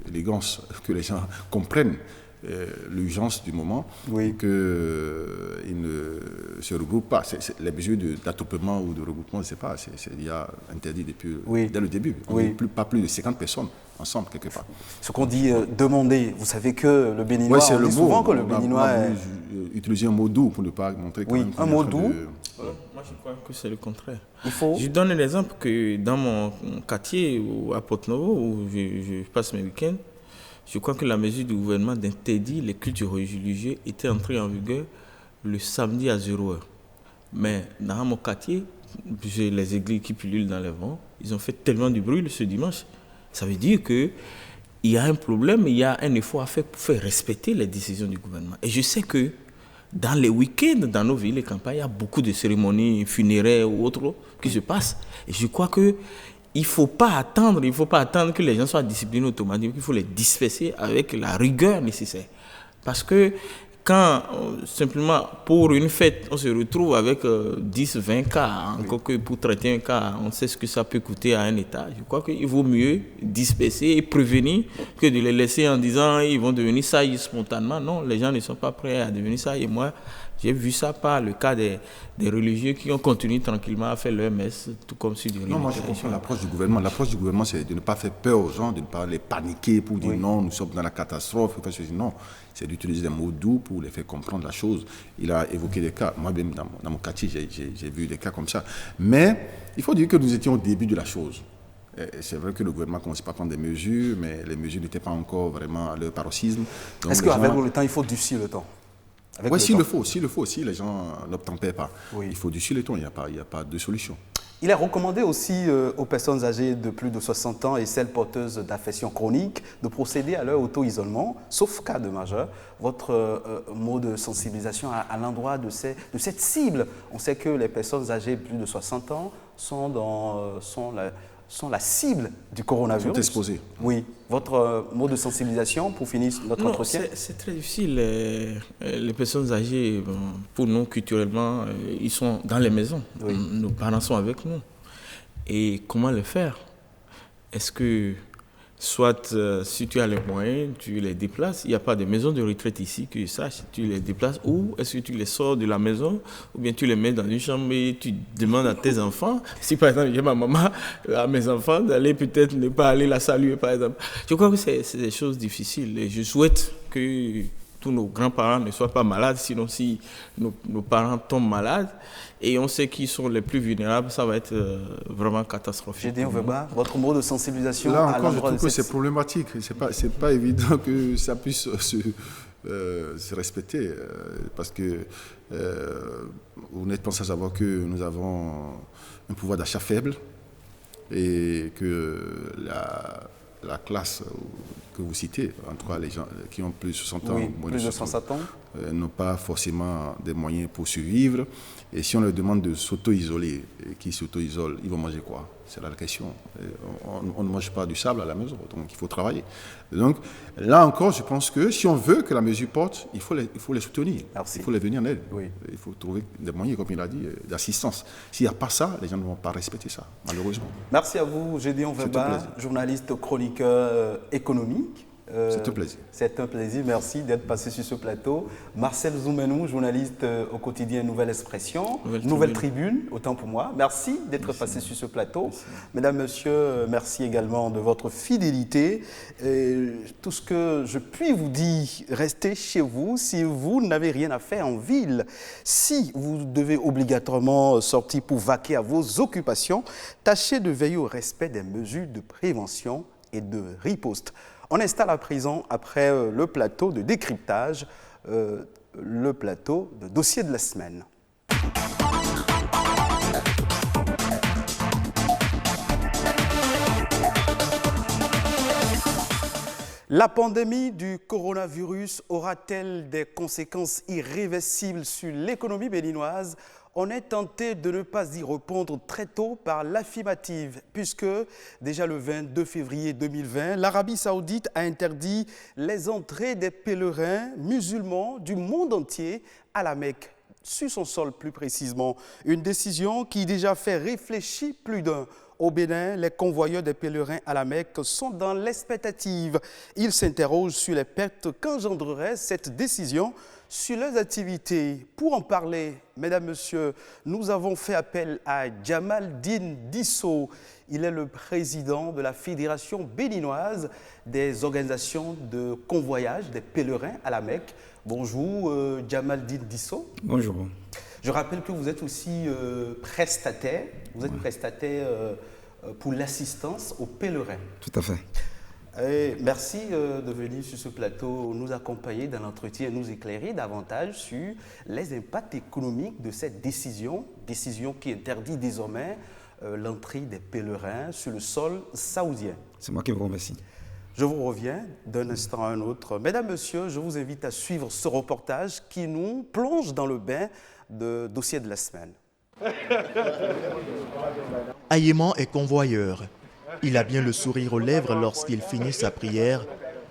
élégance, que les gens comprennent l'urgence du moment, qu'ils ne se regroupent pas. Les mesures d'attroupement ou de regroupement, je ne sais pas, il y a interdit dès le début. On n'est pas plus de 50 personnes ensemble quelque part. Ce qu'on dit demander, vous savez que le béninois, on dit souvent que le béninois utiliser un mot doux pour ne pas montrer que... Oui, un mot doux. Moi, je crois que c'est le contraire. Je donne un exemple que dans mon quartier, à Porto-Novo, où je passe mes week-ends, je crois que la mesure du gouvernement d'interdire les cultes religieux était entrée en vigueur le samedi à 0h. Mais dans mon quartier, j'ai les églises qui pullulent dans les vents. Ils ont fait tellement de bruit ce dimanche. Ça veut dire qu'il y a un problème, il y a un effort à faire pour faire respecter les décisions du gouvernement. Et je sais que dans les week-ends, dans nos villes et campagnes, il y a beaucoup de cérémonies funéraires ou autres qui se passent. Et je crois que il ne faut pas attendre que les gens soient disciplinés automatiquement, il faut les disperser avec la rigueur nécessaire. Parce que quand, simplement, pour une fête, on se retrouve avec 10, 20 cas, encore que pour traiter un cas, on sait ce que ça peut coûter à un État. Je crois qu'il vaut mieux disperser et prévenir que de les laisser en disant ils vont devenir sages spontanément. Non, les gens ne sont pas prêts à devenir ça. Et moi, j'ai vu ça par le cas des religieux qui ont continué tranquillement à faire leur messe, tout comme si du Non, moi je comprends l'approche du gouvernement. L'approche du gouvernement, c'est de ne pas faire peur aux gens, de ne pas les paniquer pour dire non, nous sommes dans la catastrophe. Non, c'est d'utiliser des mots doux pour les faire comprendre la chose. Il a évoqué des cas. Moi-même, dans mon quartier, j'ai vu des cas comme ça. Mais il faut dire que nous étions au début de la chose. C'est vrai que le gouvernement commençait pas à prendre des mesures, mais les mesures n'étaient pas encore vraiment à leur paroxysme. Est-ce qu'avec le temps, il faut durcir le temps? Oui, s'il le faut, si les gens n'obtempèrent pas. Oui. Il faut durcir le temps, il n'y a pas de solution. Il est recommandé aussi aux personnes âgées de plus de 60 ans et celles porteuses d'affections chroniques de procéder à leur auto-isolement, sauf cas de majeur. Votre mot de sensibilisation à l'endroit de cette cible. On sait que les personnes âgées de plus de 60 ans sont la cible du coronavirus. Sont exposées. Oui. Votre mot de sensibilisation pour finir notre entretien? C'est très difficile. Les personnes âgées, pour nous, culturellement, ils sont dans les maisons. Oui. Nos parents sont avec nous. Et comment le faire? Est-ce que, soit si tu as les moyens, tu les déplaces? Il n'y a pas de maison de retraite ici que je sache. Tu les déplaces où? Est-ce que tu les sors de la maison? Ou bien tu les mets dans une chambre et tu demandes à tes enfants? Si par exemple, j'ai ma maman, à mes enfants, d'aller peut-être ne pas aller la saluer par exemple. Je crois que c'est des choses difficiles. Et je souhaite que tous nos grands-parents ne soient pas malades, sinon si nos parents tombent malades, et on sait qui sont les plus vulnérables, ça va être vraiment catastrophique. Gédéon Weba, votre mot de sensibilisation là à encore, l'endroit je de trouve que cette... c'est problématique. C'est pas évident que ça puisse se respecter, parce que vous n'êtes pas sans savoir que nous avons un pouvoir d'achat faible et que la classe que vous citez, en tout cas les gens qui ont plus de 60 ans, moins plus de 60 ans, n'ont pas forcément des moyens pour survivre. Et si on leur demande de s'auto-isoler, et qu'ils s'auto-isolent, ils vont manger quoi? C'est là la question. On ne mange pas du sable à la maison, donc il faut travailler. Donc là encore, je pense que si on veut que la mesure porte, il faut les soutenir. Merci. Il faut les venir en aide. Oui. Il faut trouver des moyens, comme il a dit, d'assistance. S'il n'y a pas ça, les gens ne vont pas respecter ça, malheureusement. Merci à vous, Gédéon Weba, journaliste chroniqueur économique. C'est un plaisir. C'est un plaisir, merci d'être passé sur ce plateau. Marcel Zoumenou, journaliste au quotidien Nouvelle Expression, Nouvelle Tribune, autant pour moi. Merci d'être passé sur ce plateau. Merci. Mesdames, Messieurs, merci également de votre fidélité. Tout ce que je puis vous dire, restez chez vous si vous n'avez rien à faire en ville. Si vous devez obligatoirement sortir pour vaquer à vos occupations, tâchez de veiller au respect des mesures de prévention et de riposte. On installe à présent, après le plateau de décryptage, le plateau de dossier de la semaine. La pandémie du coronavirus aura-t-elle des conséquences irréversibles sur l'économie béninoise? On est tenté de ne pas y répondre très tôt par l'affirmative, puisque déjà le 22 février 2020, l'Arabie Saoudite a interdit les entrées des pèlerins musulmans du monde entier à la Mecque, sur son sol plus précisément. Une décision qui déjà fait réfléchir plus d'un. Au Bénin, les convoyeurs des pèlerins à la Mecque sont dans l'expectative. Ils s'interrogent sur les pertes qu'engendrerait cette décision sur leurs activités. Pour en parler, mesdames, messieurs, nous avons fait appel à Jamaldine Disso. Il est le président de la Fédération béninoise des organisations de convoyage des pèlerins à la Mecque. Bonjour, Jamaldine Disso. Bonjour. Je rappelle que vous êtes aussi prestataire. Vous êtes prestataire pour l'assistance aux pèlerins. Tout à fait. Et merci de venir sur ce plateau nous accompagner dans l'entretien et nous éclairer davantage sur les impacts économiques de cette décision qui interdit désormais l'entrée des pèlerins sur le sol saoudien. C'est moi qui vous remercie. Je vous reviens d'un instant à un autre. Mesdames, Messieurs, je vous invite à suivre ce reportage qui nous plonge dans le bain de dossier de la semaine. Ayéman est convoyeur. Il a bien le sourire aux lèvres lorsqu'il finit sa prière,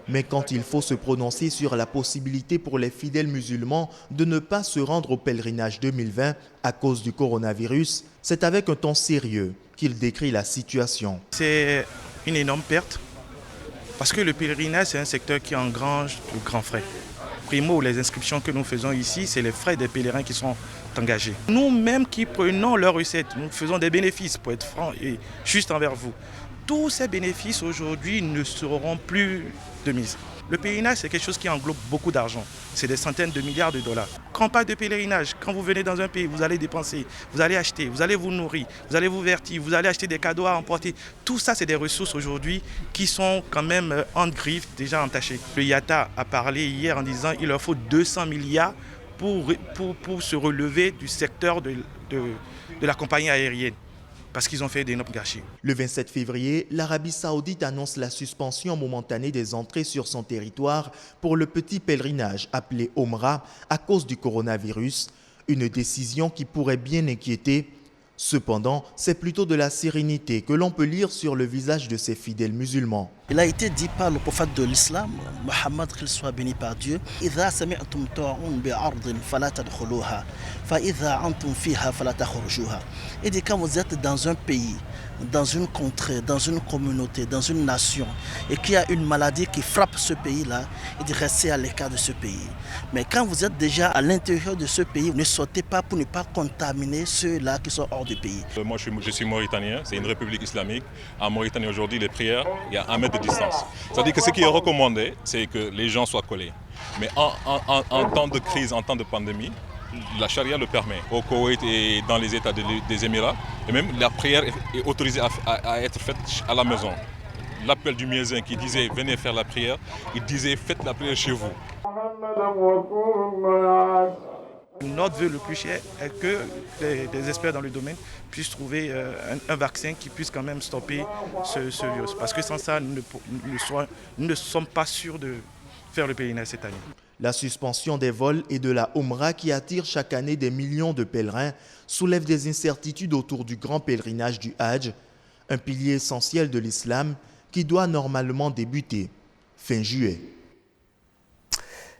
mais quand il faut se prononcer sur la possibilité pour les fidèles musulmans de ne pas se rendre au pèlerinage 2020 à cause du coronavirus, c'est avec un ton sérieux qu'il décrit la situation. C'est une énorme perte parce que le pèlerinage, c'est un secteur qui engrange de grands frais. Primo, les inscriptions que nous faisons ici, c'est les frais des pèlerins qui sont engagés. Nous-mêmes qui prenons leurs recettes, nous faisons des bénéfices, pour être franc et juste envers vous. Tous ces bénéfices aujourd'hui ne seront plus de mise. Le pèlerinage, c'est quelque chose qui englobe beaucoup d'argent. C'est des centaines de milliards de dollars. Quand on parle de pèlerinage, quand vous venez dans un pays, vous allez dépenser, vous allez acheter, vous allez vous nourrir, vous allez vous vertir, vous allez acheter des cadeaux à emporter. Tout ça, c'est des ressources aujourd'hui qui sont quand même en griffe, déjà entachées. Le IATA a parlé hier en disant qu'il leur faut 200 milliards pour se relever du secteur de la compagnie aérienne. Parce qu'ils ont fait d'énormes gâchis. Le 27 février, l'Arabie Saoudite annonce la suspension momentanée des entrées sur son territoire pour le petit pèlerinage appelé Omra à cause du coronavirus, une décision qui pourrait bien inquiéter. Cependant, c'est plutôt de la sérénité que l'on peut lire sur le visage de ces fidèles musulmans. Il a été dit par le prophète de l'islam, Mohammed, qu'il soit béni par Dieu, il dit quand vous êtes dans un pays, dans une contrée, dans une communauté, dans une nation, et qu'il y a une maladie qui frappe ce pays-là, il dit restez à l'écart de ce pays. Mais quand vous êtes déjà à l'intérieur de ce pays, ne sortez pas pour ne pas contaminer ceux-là qui sont hors du pays. Moi je suis mauritanien, c'est une république islamique. En Mauritanie aujourd'hui, les prières, il y a 1 mètre de distance. C'est-à-dire que ce qui est recommandé, c'est que les gens soient collés. Mais en temps de crise, en temps de pandémie, la charia le permet. Au Koweït et dans les États des Émirats, et même la prière est autorisée à être faite à la maison. L'appel du muezzin qui disait « venez faire la prière », il disait « faites la prière chez vous ». Notre vœu le plus cher est que des experts dans le domaine puissent trouver un vaccin qui puisse quand même stopper ce virus. Parce que sans ça, nous ne sommes pas sûrs de faire le pèlerinage cette année. La suspension des vols et de la Omra qui attire chaque année des millions de pèlerins soulève des incertitudes autour du grand pèlerinage du Hadj, un pilier essentiel de l'islam qui doit normalement débuter fin juillet.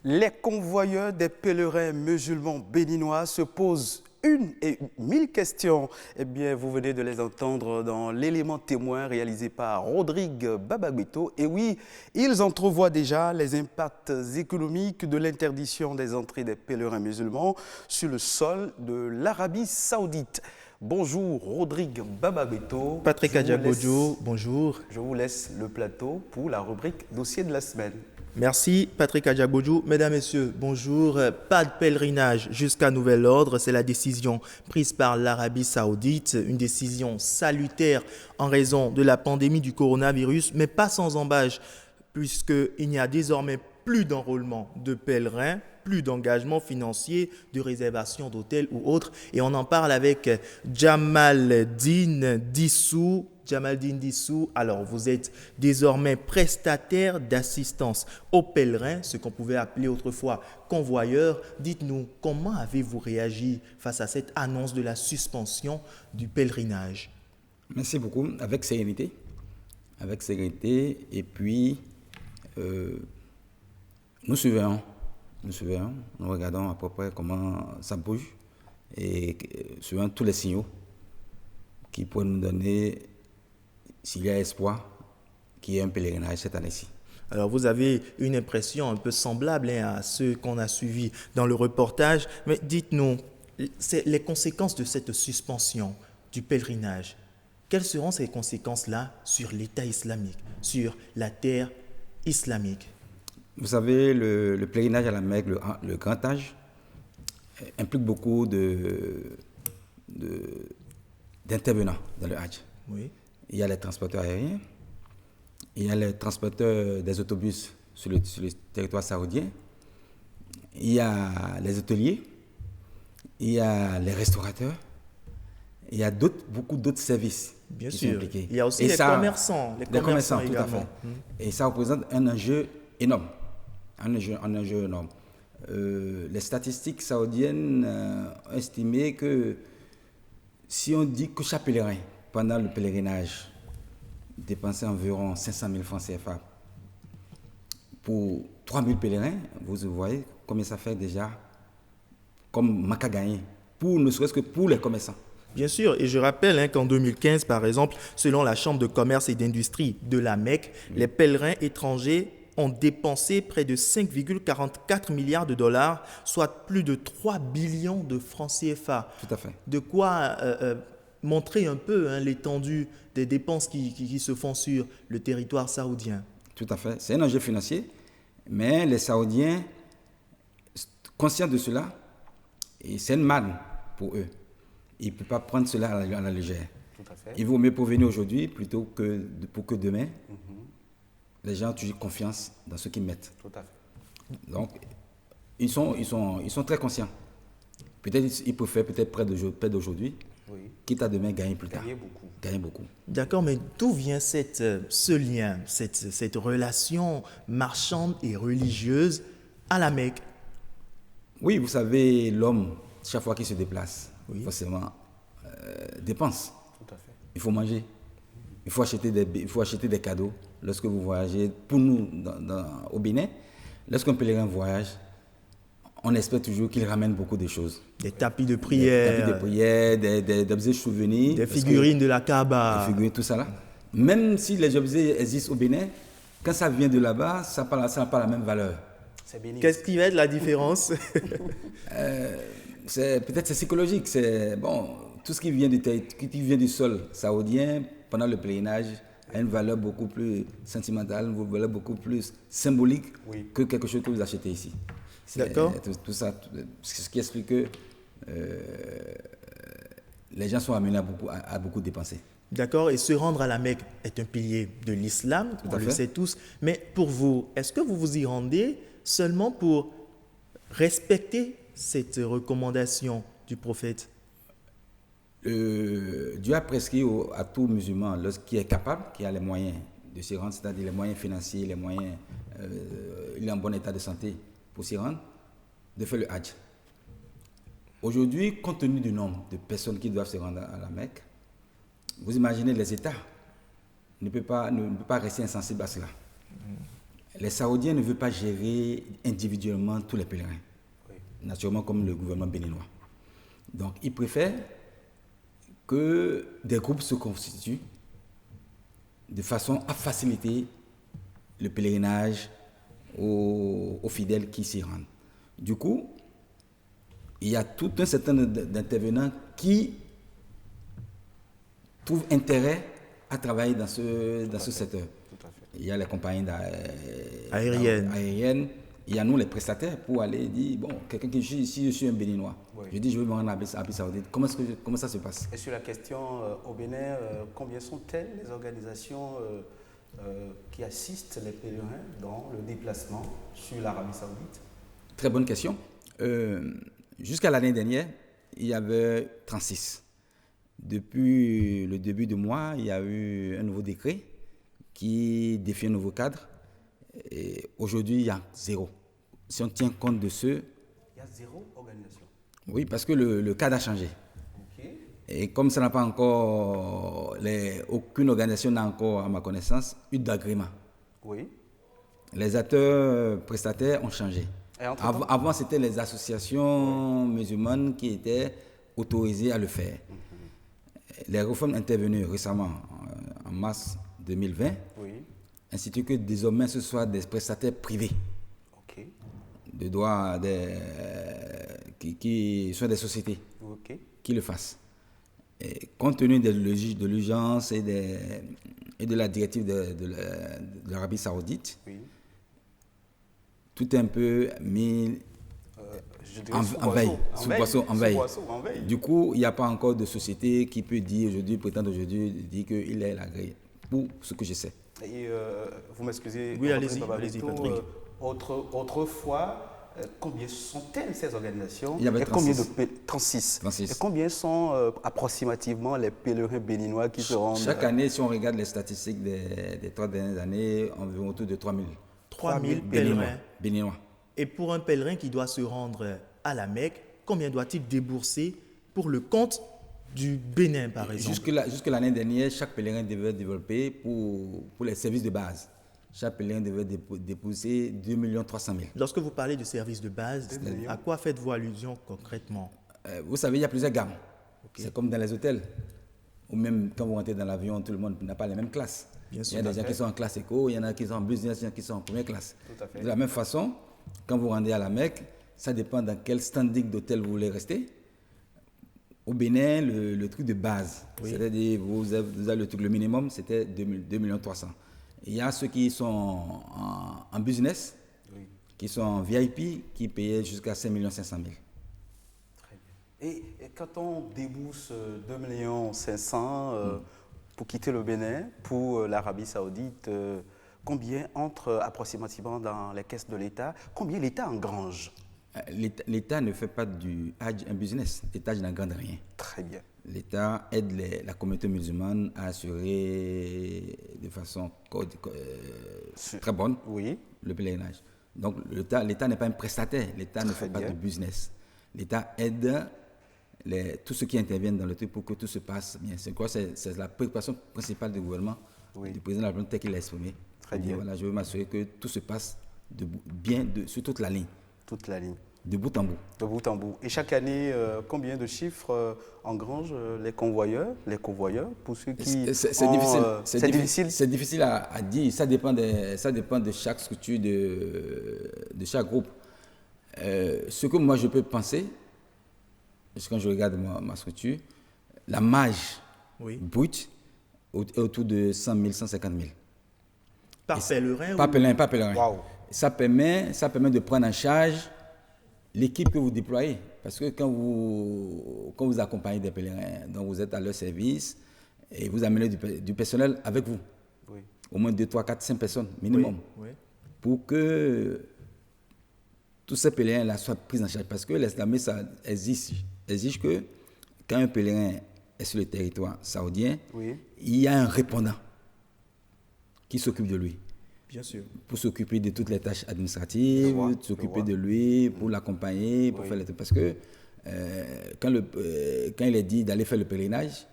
Les convoyeurs des pèlerins musulmans béninois se posent 1000 questions. Eh bien, vous venez de les entendre dans l'élément témoin réalisé par Rodrigue Babagbeto. Et oui, ils entrevoient déjà les impacts économiques de l'interdiction des entrées des pèlerins musulmans sur le sol de l'Arabie Saoudite. Bonjour Rodrigue Babagbeto. Patrick Adjagodjo, bonjour. Je vous laisse le plateau pour la rubrique Dossier de la semaine. Merci Patrick Adjagodjo. Mesdames, Messieurs, bonjour. Pas de pèlerinage jusqu'à nouvel ordre. C'est la décision prise par l'Arabie Saoudite, une décision salutaire en raison de la pandémie du coronavirus, mais pas sans embâche, puisqu'il n'y a désormais plus d'enrôlement de pèlerins, plus d'engagement financier, de réservation d'hôtels ou autres. Et on en parle avec Jamaldine Dissou. Jamaldine Dissou, alors vous êtes désormais prestataire d'assistance aux pèlerins, ce qu'on pouvait appeler autrefois convoyeur. Dites-nous, comment avez-vous réagi face à cette annonce de la suspension du pèlerinage? Merci beaucoup, avec sérénité. Et puis, nous surveillons, nous regardons à peu près comment ça bouge et suivant tous les signaux qui pourraient nous donner s'il y a espoir qu'il y ait un pèlerinage cette année-ci. Alors vous avez une impression un peu semblable à ce qu'on a suivi dans le reportage, mais dites-nous, les conséquences de cette suspension du pèlerinage, quelles seront ces conséquences-là sur l'État islamique, sur la terre islamique? Vous savez, le pèlerinage à la Mecque, le grand âge, implique beaucoup d'intervenants dans le Hajj. Oui. Il y a les transporteurs aériens, il y a les transporteurs des autobus sur le territoire saoudien, il y a les hôteliers, il y a les restaurateurs, il y a beaucoup d'autres services Bien qui sûr. sont impliqués. Il y a aussi les commerçants. Les commerçants tout également. à fait. Et ça représente un enjeu énorme. Les statistiques saoudiennes ont estimé que si on dit que chaque pèlerin, pendant le pèlerinage, dépensait environ 500 000 francs CFA pour 3 000 pèlerins, vous voyez combien ça fait déjà comme manque à gagner, ne serait-ce que pour les commerçants. Bien sûr, et je rappelle qu'en 2015, par exemple, selon la Chambre de commerce et d'industrie de la Mecque, les pèlerins étrangers ont dépensé près de 5,44 milliards de dollars, soit plus de 3 billions de francs CFA. Tout à fait. De quoi montrer un peu l'étendue des dépenses qui se font sur le territoire saoudien. Tout à fait. C'est un enjeu financier, mais les Saoudiens, conscients de cela, et c'est une manne pour eux. Ils ne peuvent pas prendre cela à la légère. Tout à fait. Il vaut mieux prévenir aujourd'hui plutôt que pour que demain, les gens ont toujours confiance dans ce qu'ils mettent. Tout à fait. Donc, ils sont très conscients. Peut-être ils préfèrent perdre d'aujourd'hui, quitte à demain gagner plus tard. Gagner beaucoup. D'accord, mais d'où vient ce lien, cette relation marchande et religieuse à la Mecque? Oui, vous savez, l'homme, chaque fois qu'il se déplace, forcément, dépense. Tout à fait. Il faut manger. Il faut acheter des cadeaux lorsque vous voyagez. Pour nous, au Bénin, lorsqu'un pèlerin voyage, on espère toujours qu'il ramène beaucoup de choses. Des tapis de prière. Des objets souvenirs. Des figurines de la Kaaba. Des figurines, tout ça là. Même si les objets existent au Bénin, quand ça vient de là-bas, ça n'a pas la même valeur. Qu'est-ce qui va être la différence? Peut-être c'est psychologique. C'est, tout ce qui vient du sol saoudien, pendant le pèlerinage, a une valeur beaucoup plus sentimentale, une valeur beaucoup plus symbolique que quelque chose que vous achetez ici. D'accord. Tout ça, ce qui explique que les gens sont amenés à beaucoup dépenser. D'accord, et se rendre à la Mecque est un pilier de l'islam, on le sait tous. Mais pour vous, est-ce que vous vous y rendez seulement pour respecter cette recommandation du prophète? Dieu a prescrit à tout musulman, lorsqu'il est capable, qui a les moyens de s'y rendre, c'est-à-dire les moyens financiers, les moyens, il est en bon état de santé pour s'y rendre, de faire le Hajj. Aujourd'hui, compte tenu du nombre de personnes qui doivent se rendre à la Mecque, vous imaginez les États ne peuvent pas rester insensibles à cela. Les Saoudiens ne veulent pas gérer individuellement tous les pèlerins, naturellement comme le gouvernement béninois. Donc, ils préfèrent que des groupes se constituent de façon à faciliter le pèlerinage aux fidèles qui s'y rendent. Du coup, il y a tout un certain nombre d'intervenants qui trouvent intérêt à travailler dans ce secteur. Il y a les compagnies aériennes, il y a nous les prestataires pour aller dire, bon, quelqu'un qui dit, si je suis un Béninois, je dis je vais me rendre en Arabie Saoudite, comment ça se passe? Et sur la question au Bénin, combien sont-elles les organisations qui assistent les pèlerins dans le déplacement sur l'Arabie Saoudite? Très bonne question. Jusqu'à l'année dernière, il y avait 36. Depuis le début du mois, il y a eu un nouveau décret qui définit un nouveau cadre. Et aujourd'hui, il y a 0. Si on tient compte de ceux... Il y a 0 organisation. Oui, parce que le cadre a changé. Okay. Et comme ça n'a pas encore... aucune organisation n'a encore, à ma connaissance, eu d'agrément. Oui. Les acteurs prestataires ont changé. Avant, c'était les associations musulmanes qui étaient autorisées à le faire. Les réformes intervenues récemment, en mars 2020, instituent que désormais ce soit des prestataires privés, de droit qui sont des sociétés qui le fassent. Et compte tenu de l'urgence et de la directive de l'Arabie Saoudite, tout est un peu mis en veille. Du coup, il n'y a pas encore de société qui peut dire aujourd'hui, prétendre aujourd'hui, dire qu'il est la grille, pour ce que je sais. Et vous m'excusez, oui, allez-y, Patrick. Autrefois, combien sont-elles ces organisations? Il y avait 36. Et combien sont approximativement les pèlerins béninois qui se rendent? Chaque année, si on regarde les statistiques des 3 dernières années, environ autour de 3000. 3000 pèlerins béninois. Et pour un pèlerin qui doit se rendre à la Mecque, combien doit-il débourser pour le compte du Bénin, par exemple? Jusque l'année dernière, chaque pèlerin devait développer pour les services de base. Chaque pèlerin devait déposer 2 300 000. Lorsque vous parlez de services de base, à quoi faites-vous allusion concrètement? Vous savez, il y a plusieurs gammes. C'est comme dans les hôtels. Ou même quand vous rentrez dans l'avion, tout le monde n'a pas les mêmes classes. Il y a des gens qui sont en classe éco, il y en a qui sont en business, il y en a qui sont en première classe. De la même façon, quand vous rendez à la Mecque, ça dépend dans quel standing d'hôtel vous voulez rester. Au Bénin, le truc de base, c'est-à-dire vous avez le truc, le minimum, c'était 2 300 000. Il y a ceux qui sont en business, qui sont en VIP, qui payaient jusqu'à 5 500 000. Très bien. Et quand on débourse 2 500 000 pour quitter le Bénin, pour l'Arabie Saoudite, combien entre approximativement dans les caisses de l'État? Combien l'État engrange? L'État ne fait pas du Hajj un business. L'État n'engrange rien. Très bien. L'État aide la communauté musulmane à assurer de façon très bonne le pèlerinage. Donc l'État n'est pas un prestataire. L'État ne fait pas de business. L'État aide tous ceux qui interviennent dans le truc pour que tout se passe bien. C'est la préoccupation principale du gouvernement, du président de la République tel qu'il l'a exprimé. Très bien. Voilà, je veux m'assurer que tout se passe bien sur toute la ligne. Toute la ligne. De bout en bout. De bout en bout. Et chaque année, combien de chiffres engrangent les convoyeurs pour ceux qui C'est difficile à dire. Ça dépend de chaque structure, de chaque groupe. Ce que moi je peux penser, quand je regarde ma structure, la marge brute autour de 100 000, 150 000. Par pèlerin? Par pèlerin. Wow. Ça permet de prendre en charge l'équipe que vous déployez. Parce que quand vous accompagnez des pèlerins, donc vous êtes à leur service et vous amenez du personnel avec vous. Oui. Au moins 2, 3, 4, 5 personnes minimum. Oui. Oui. Pour que tous ces pèlerins-là soient pris en charge. Parce que l'islamisme exige que quand un pèlerin est sur le territoire saoudien, il y a un répondant qui s'occupe de lui. Bien sûr. Pour s'occuper de toutes les tâches administratives, s'occuper de lui, pour l'accompagner, pour faire les trucs. Parce que quand il est dit d'aller faire le pèlerinage,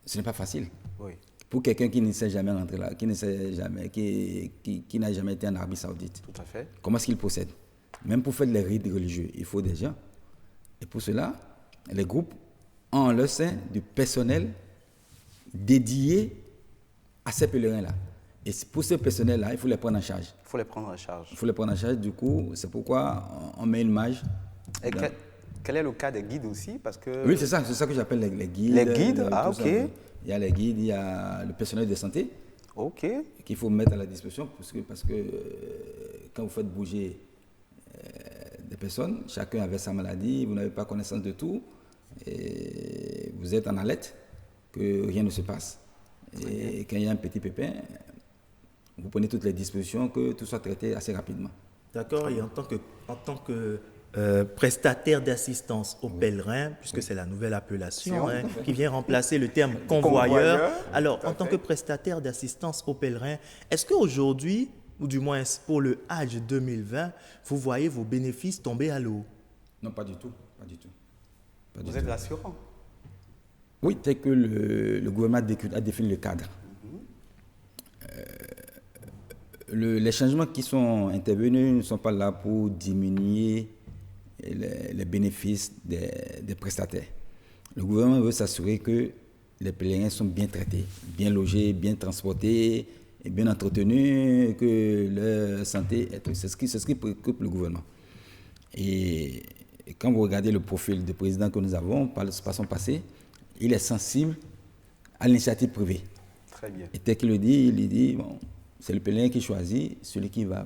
ce n'est pas facile. Oui. Pour quelqu'un qui ne sait jamais rentrer là, qui n'a jamais été en Arabie Saoudite. Tout à fait. Comment est-ce qu'il procède? Même pour faire les rites religieux, il faut des gens. Et pour cela, les groupes ont en leur sein du personnel dédié à ces pèlerins-là. Et pour ces personnels-là, il faut les prendre en charge. Il faut les prendre en charge. Il faut les prendre en charge, du coup, c'est pourquoi on met une mage. Et quel est le cas des guides aussi? Parce que... Oui, c'est ça que j'appelle les guides. Les guides, ok. Ça. Il y a les guides, il y a le personnel de santé. Ok. Qu'il faut mettre à la disposition, parce que quand vous faites bouger des personnes, chacun avait sa maladie, vous n'avez pas connaissance de tout, et vous êtes en alerte que rien ne se passe. Et quand il y a un petit pépin, vous prenez toutes les dispositions, que tout soit traité assez rapidement. D'accord, et en tant que prestataire d'assistance aux pèlerins, puisque c'est la nouvelle appellation qui vient remplacer le terme convoyeur. Alors, en tant que prestataire d'assistance aux pèlerins, est-ce qu'aujourd'hui, ou du moins pour le Hajj 2020, vous voyez vos bénéfices tomber à l'eau? Non, pas du tout. Vous êtes rassurant. Oui, c'est que le gouvernement a défini le cadre. Les changements qui sont intervenus ne sont pas là pour diminuer les bénéfices des prestataires. Le gouvernement veut s'assurer que les pèlerins sont bien traités, bien logés, bien transportés, et bien entretenus, que leur santé est... C'est ce qui préoccupe le gouvernement. Et quand vous regardez le profil du président que nous avons par son passé, il est sensible à l'initiative privée. Très bien. Et tel qu'il le dit, il dit, bon, c'est le pèlerin qui choisit, celui qui va,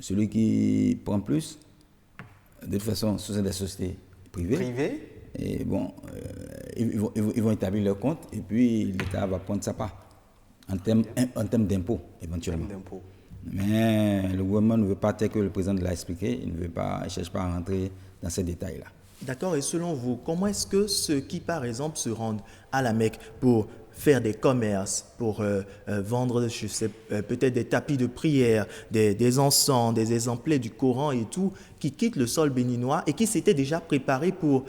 celui qui prend plus. De toute façon, ce sont des sociétés privées. Et bon, ils vont établir leur compte et puis l'État va prendre sa part en termes d'impôts, éventuellement. Mais le gouvernement ne veut pas, tel que le président l'a expliqué, il ne cherche pas à rentrer dans ces détails-là. D'accord, et selon vous, comment est-ce que ceux qui, par exemple, se rendent à la Mecque pour faire des commerces, pour vendre, je sais, peut-être des tapis de prière, des encens, des exemplaires du Coran et tout, qui quittent le sol béninois et qui s'étaient déjà préparés pour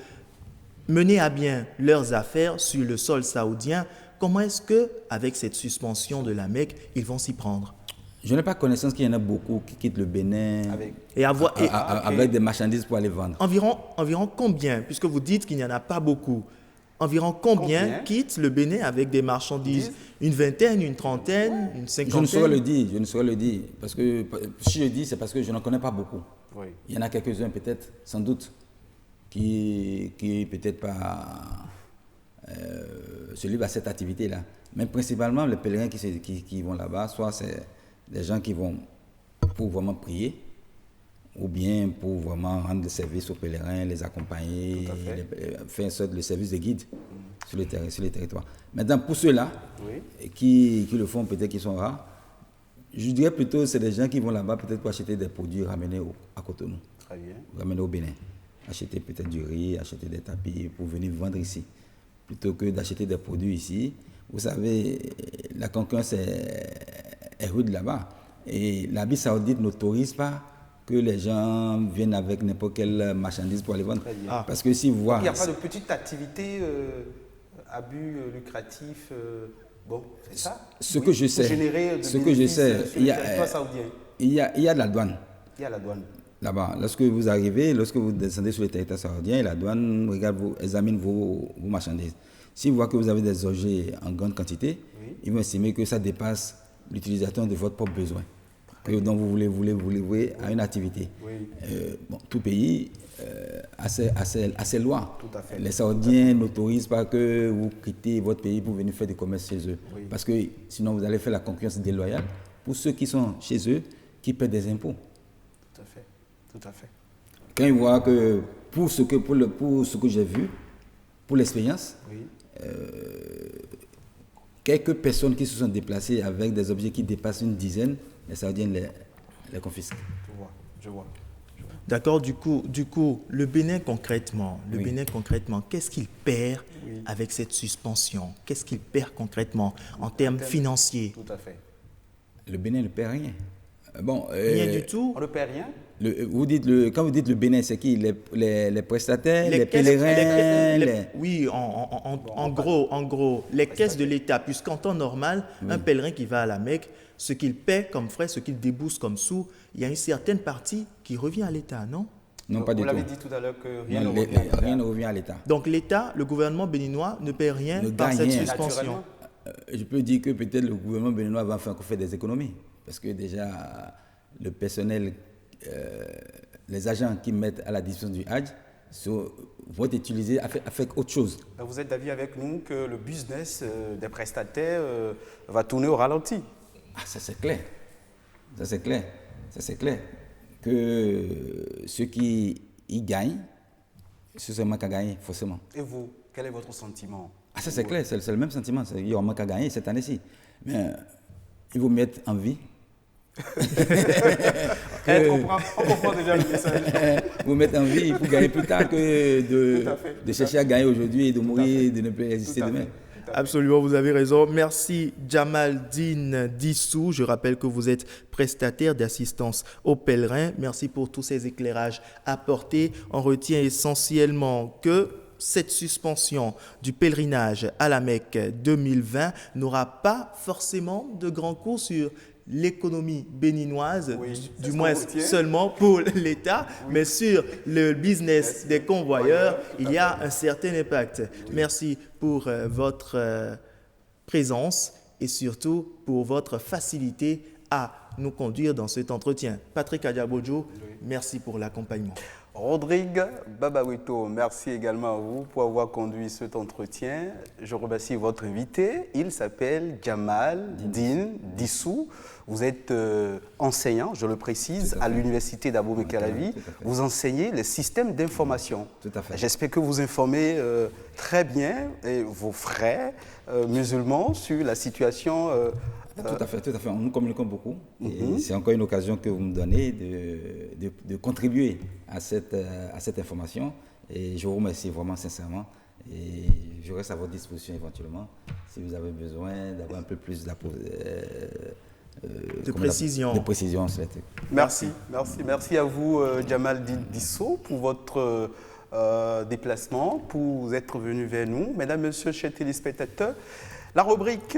mener à bien leurs affaires sur le sol saoudien, comment est-ce que, avec cette suspension de la Mecque, ils vont s'y prendre? Je n'ai pas connaissance qu'il y en a beaucoup qui quittent le Bénin avec des marchandises pour aller vendre. Environ combien, puisque vous dites qu'il n'y en a pas beaucoup, environ combien quittent le Bénin avec des marchandises? Une vingtaine, une trentaine, une cinquantaine? Je ne saurais le dire. Parce que si je dis, c'est parce que je n'en connais pas beaucoup. Oui. Il y en a quelques-uns peut-être, sans doute, qui peut-être pas se livrent à cette activité-là. Mais principalement, les pèlerins qui vont là-bas, soit c'est des gens qui vont pour vraiment prier, ou bien pour vraiment rendre le service aux pèlerins, les accompagner, faire le service de guide sur les territoires. Maintenant, pour ceux-là, qui le font, peut-être qu'ils sont rares, je dirais plutôt que c'est des gens qui vont là-bas peut-être pour acheter des produits ramenés à Cotonou, ramenés au Bénin. Acheter peut-être du riz, acheter des tapis pour venir vendre ici, plutôt que d'acheter des produits ici. Vous savez, la concurrence est rude là-bas. Et l'Arabie Saoudite n'autorise pas que les gens viennent avec n'importe quelle marchandise pour aller vendre. Parce que si vous voyez... Il n'y a pas de petite activité à but lucratif, bon, c'est ça? Ce que je sais, il y a de la douane. Il y a la douane. Là-bas, lorsque vous descendez sur le territoire saoudien, la douane examine vos marchandises. S'ils voient que vous avez des objets en grande quantité, ils vont estimer que ça dépasse l'utilisation de votre propre besoin. dont vous voulez vous livrer à une activité. Oui. Tout pays a ses lois. Tout à fait. Les Saoudiens n'autorisent pas que vous quittez votre pays pour venir faire du commerce chez eux. Oui. Parce que sinon, vous allez faire la concurrence déloyale pour ceux qui sont chez eux, qui paient des impôts. Tout à fait. Tout à fait. Quand ils voient que pour ce que j'ai vu, pour l'expérience, oui. Quelques personnes qui se sont déplacées avec des objets qui dépassent une dizaine, les Saoudiens les confisquent. Je vois. D'accord, du coup, le Bénin concrètement, qu'est-ce qu'il perd avec cette suspension? Qu'est-ce qu'il perd concrètement en termes financiers? Tout à fait. Le Bénin ne perd rien. Rien du tout? On ne perd rien? Quand vous dites le Bénin, c'est qui? Les prestataires, les pèlerins? Oui, en gros, les caisses de l'État, puisqu'en temps normal, un pèlerin qui va à la Mecque, ce qu'il paie comme frais, ce qu'il débourse comme sous, il y a une certaine partie qui revient à l'État, non? Non, pas du tout. Vous l'avez dit tout à l'heure que rien ne revient à l'État. Donc l'État, le gouvernement béninois ne paie rien par cette suspension. Je peux dire que peut-être le gouvernement béninois va encore faire des économies. Parce que déjà, le personnel, les agents qui mettent à la disposition du Hajj vont être utilisés à faire autre chose. Vous êtes d'avis avec nous que le business des prestataires va tourner au ralenti? Ça c'est clair. Ça c'est clair. Que ceux qui y gagnent, c'est seulement qu'à gagner, forcément. Et vous, quel est votre sentiment? Ça c'est clair, c'est le même sentiment. Il y aura manque à gagner cette année-ci. Mais il vaut mettre en vie. On comprend déjà le message. Vous mettre en vie pour gagner plus tard que de chercher à gagner aujourd'hui et de mourir, de ne plus exister demain. Absolument, vous avez raison. Merci Jamaldine Dissou. Je rappelle que vous êtes prestataire d'assistance aux pèlerins. Merci pour tous ces éclairages apportés. On retient essentiellement que cette suspension du pèlerinage à la Mecque 2020 n'aura pas forcément de grands coûts sur l'économie béninoise, du moins seulement pour l'État, mais sur le business des convoyeurs, il y a un certain impact. Merci pour votre présence et surtout pour votre facilité à nous conduire dans cet entretien. Patrick Adiabodjo, merci pour l'accompagnement. Rodrigue Babawito, merci également à vous pour avoir conduit cet entretien. Je remercie votre invité. Il s'appelle Jamaldine Dissou. Vous êtes enseignant, je le précise, à l'université d'Abomey-Calavi. Vous enseignez les systèmes d'information. Tout à fait. J'espère que vous informez très bien vos frères musulmans sur la situation. Tout à fait. Nous communiquons beaucoup. Et c'est encore une occasion que vous me donnez de contribuer à cette information. Et je vous remercie vraiment sincèrement. Et je reste à votre disposition éventuellement si vous avez besoin d'avoir un peu plus de précision. Merci à vous, Jamaldine Dissou, pour votre déplacement, pour être venu vers nous. Mesdames, Messieurs, chers téléspectateurs, la rubrique,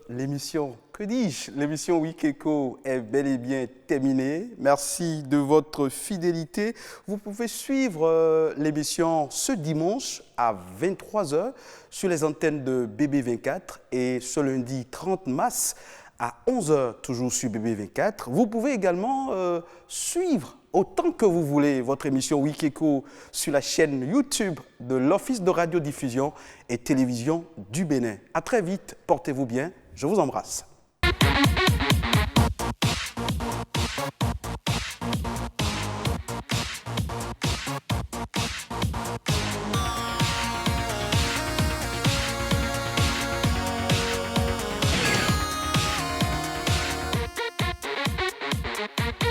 l'émission, que dis-je, l'émission Wikeko est bel et bien terminée. Merci de votre fidélité. Vous pouvez suivre l'émission ce dimanche à 23h sur les antennes de BB24 et ce lundi 30 mars à 11h, toujours sur BB24. Vous pouvez également suivre autant que vous voulez votre émission Wikeko sur la chaîne YouTube de l'Office de radiodiffusion et télévision du Bénin. À très vite, portez-vous bien, je vous embrasse.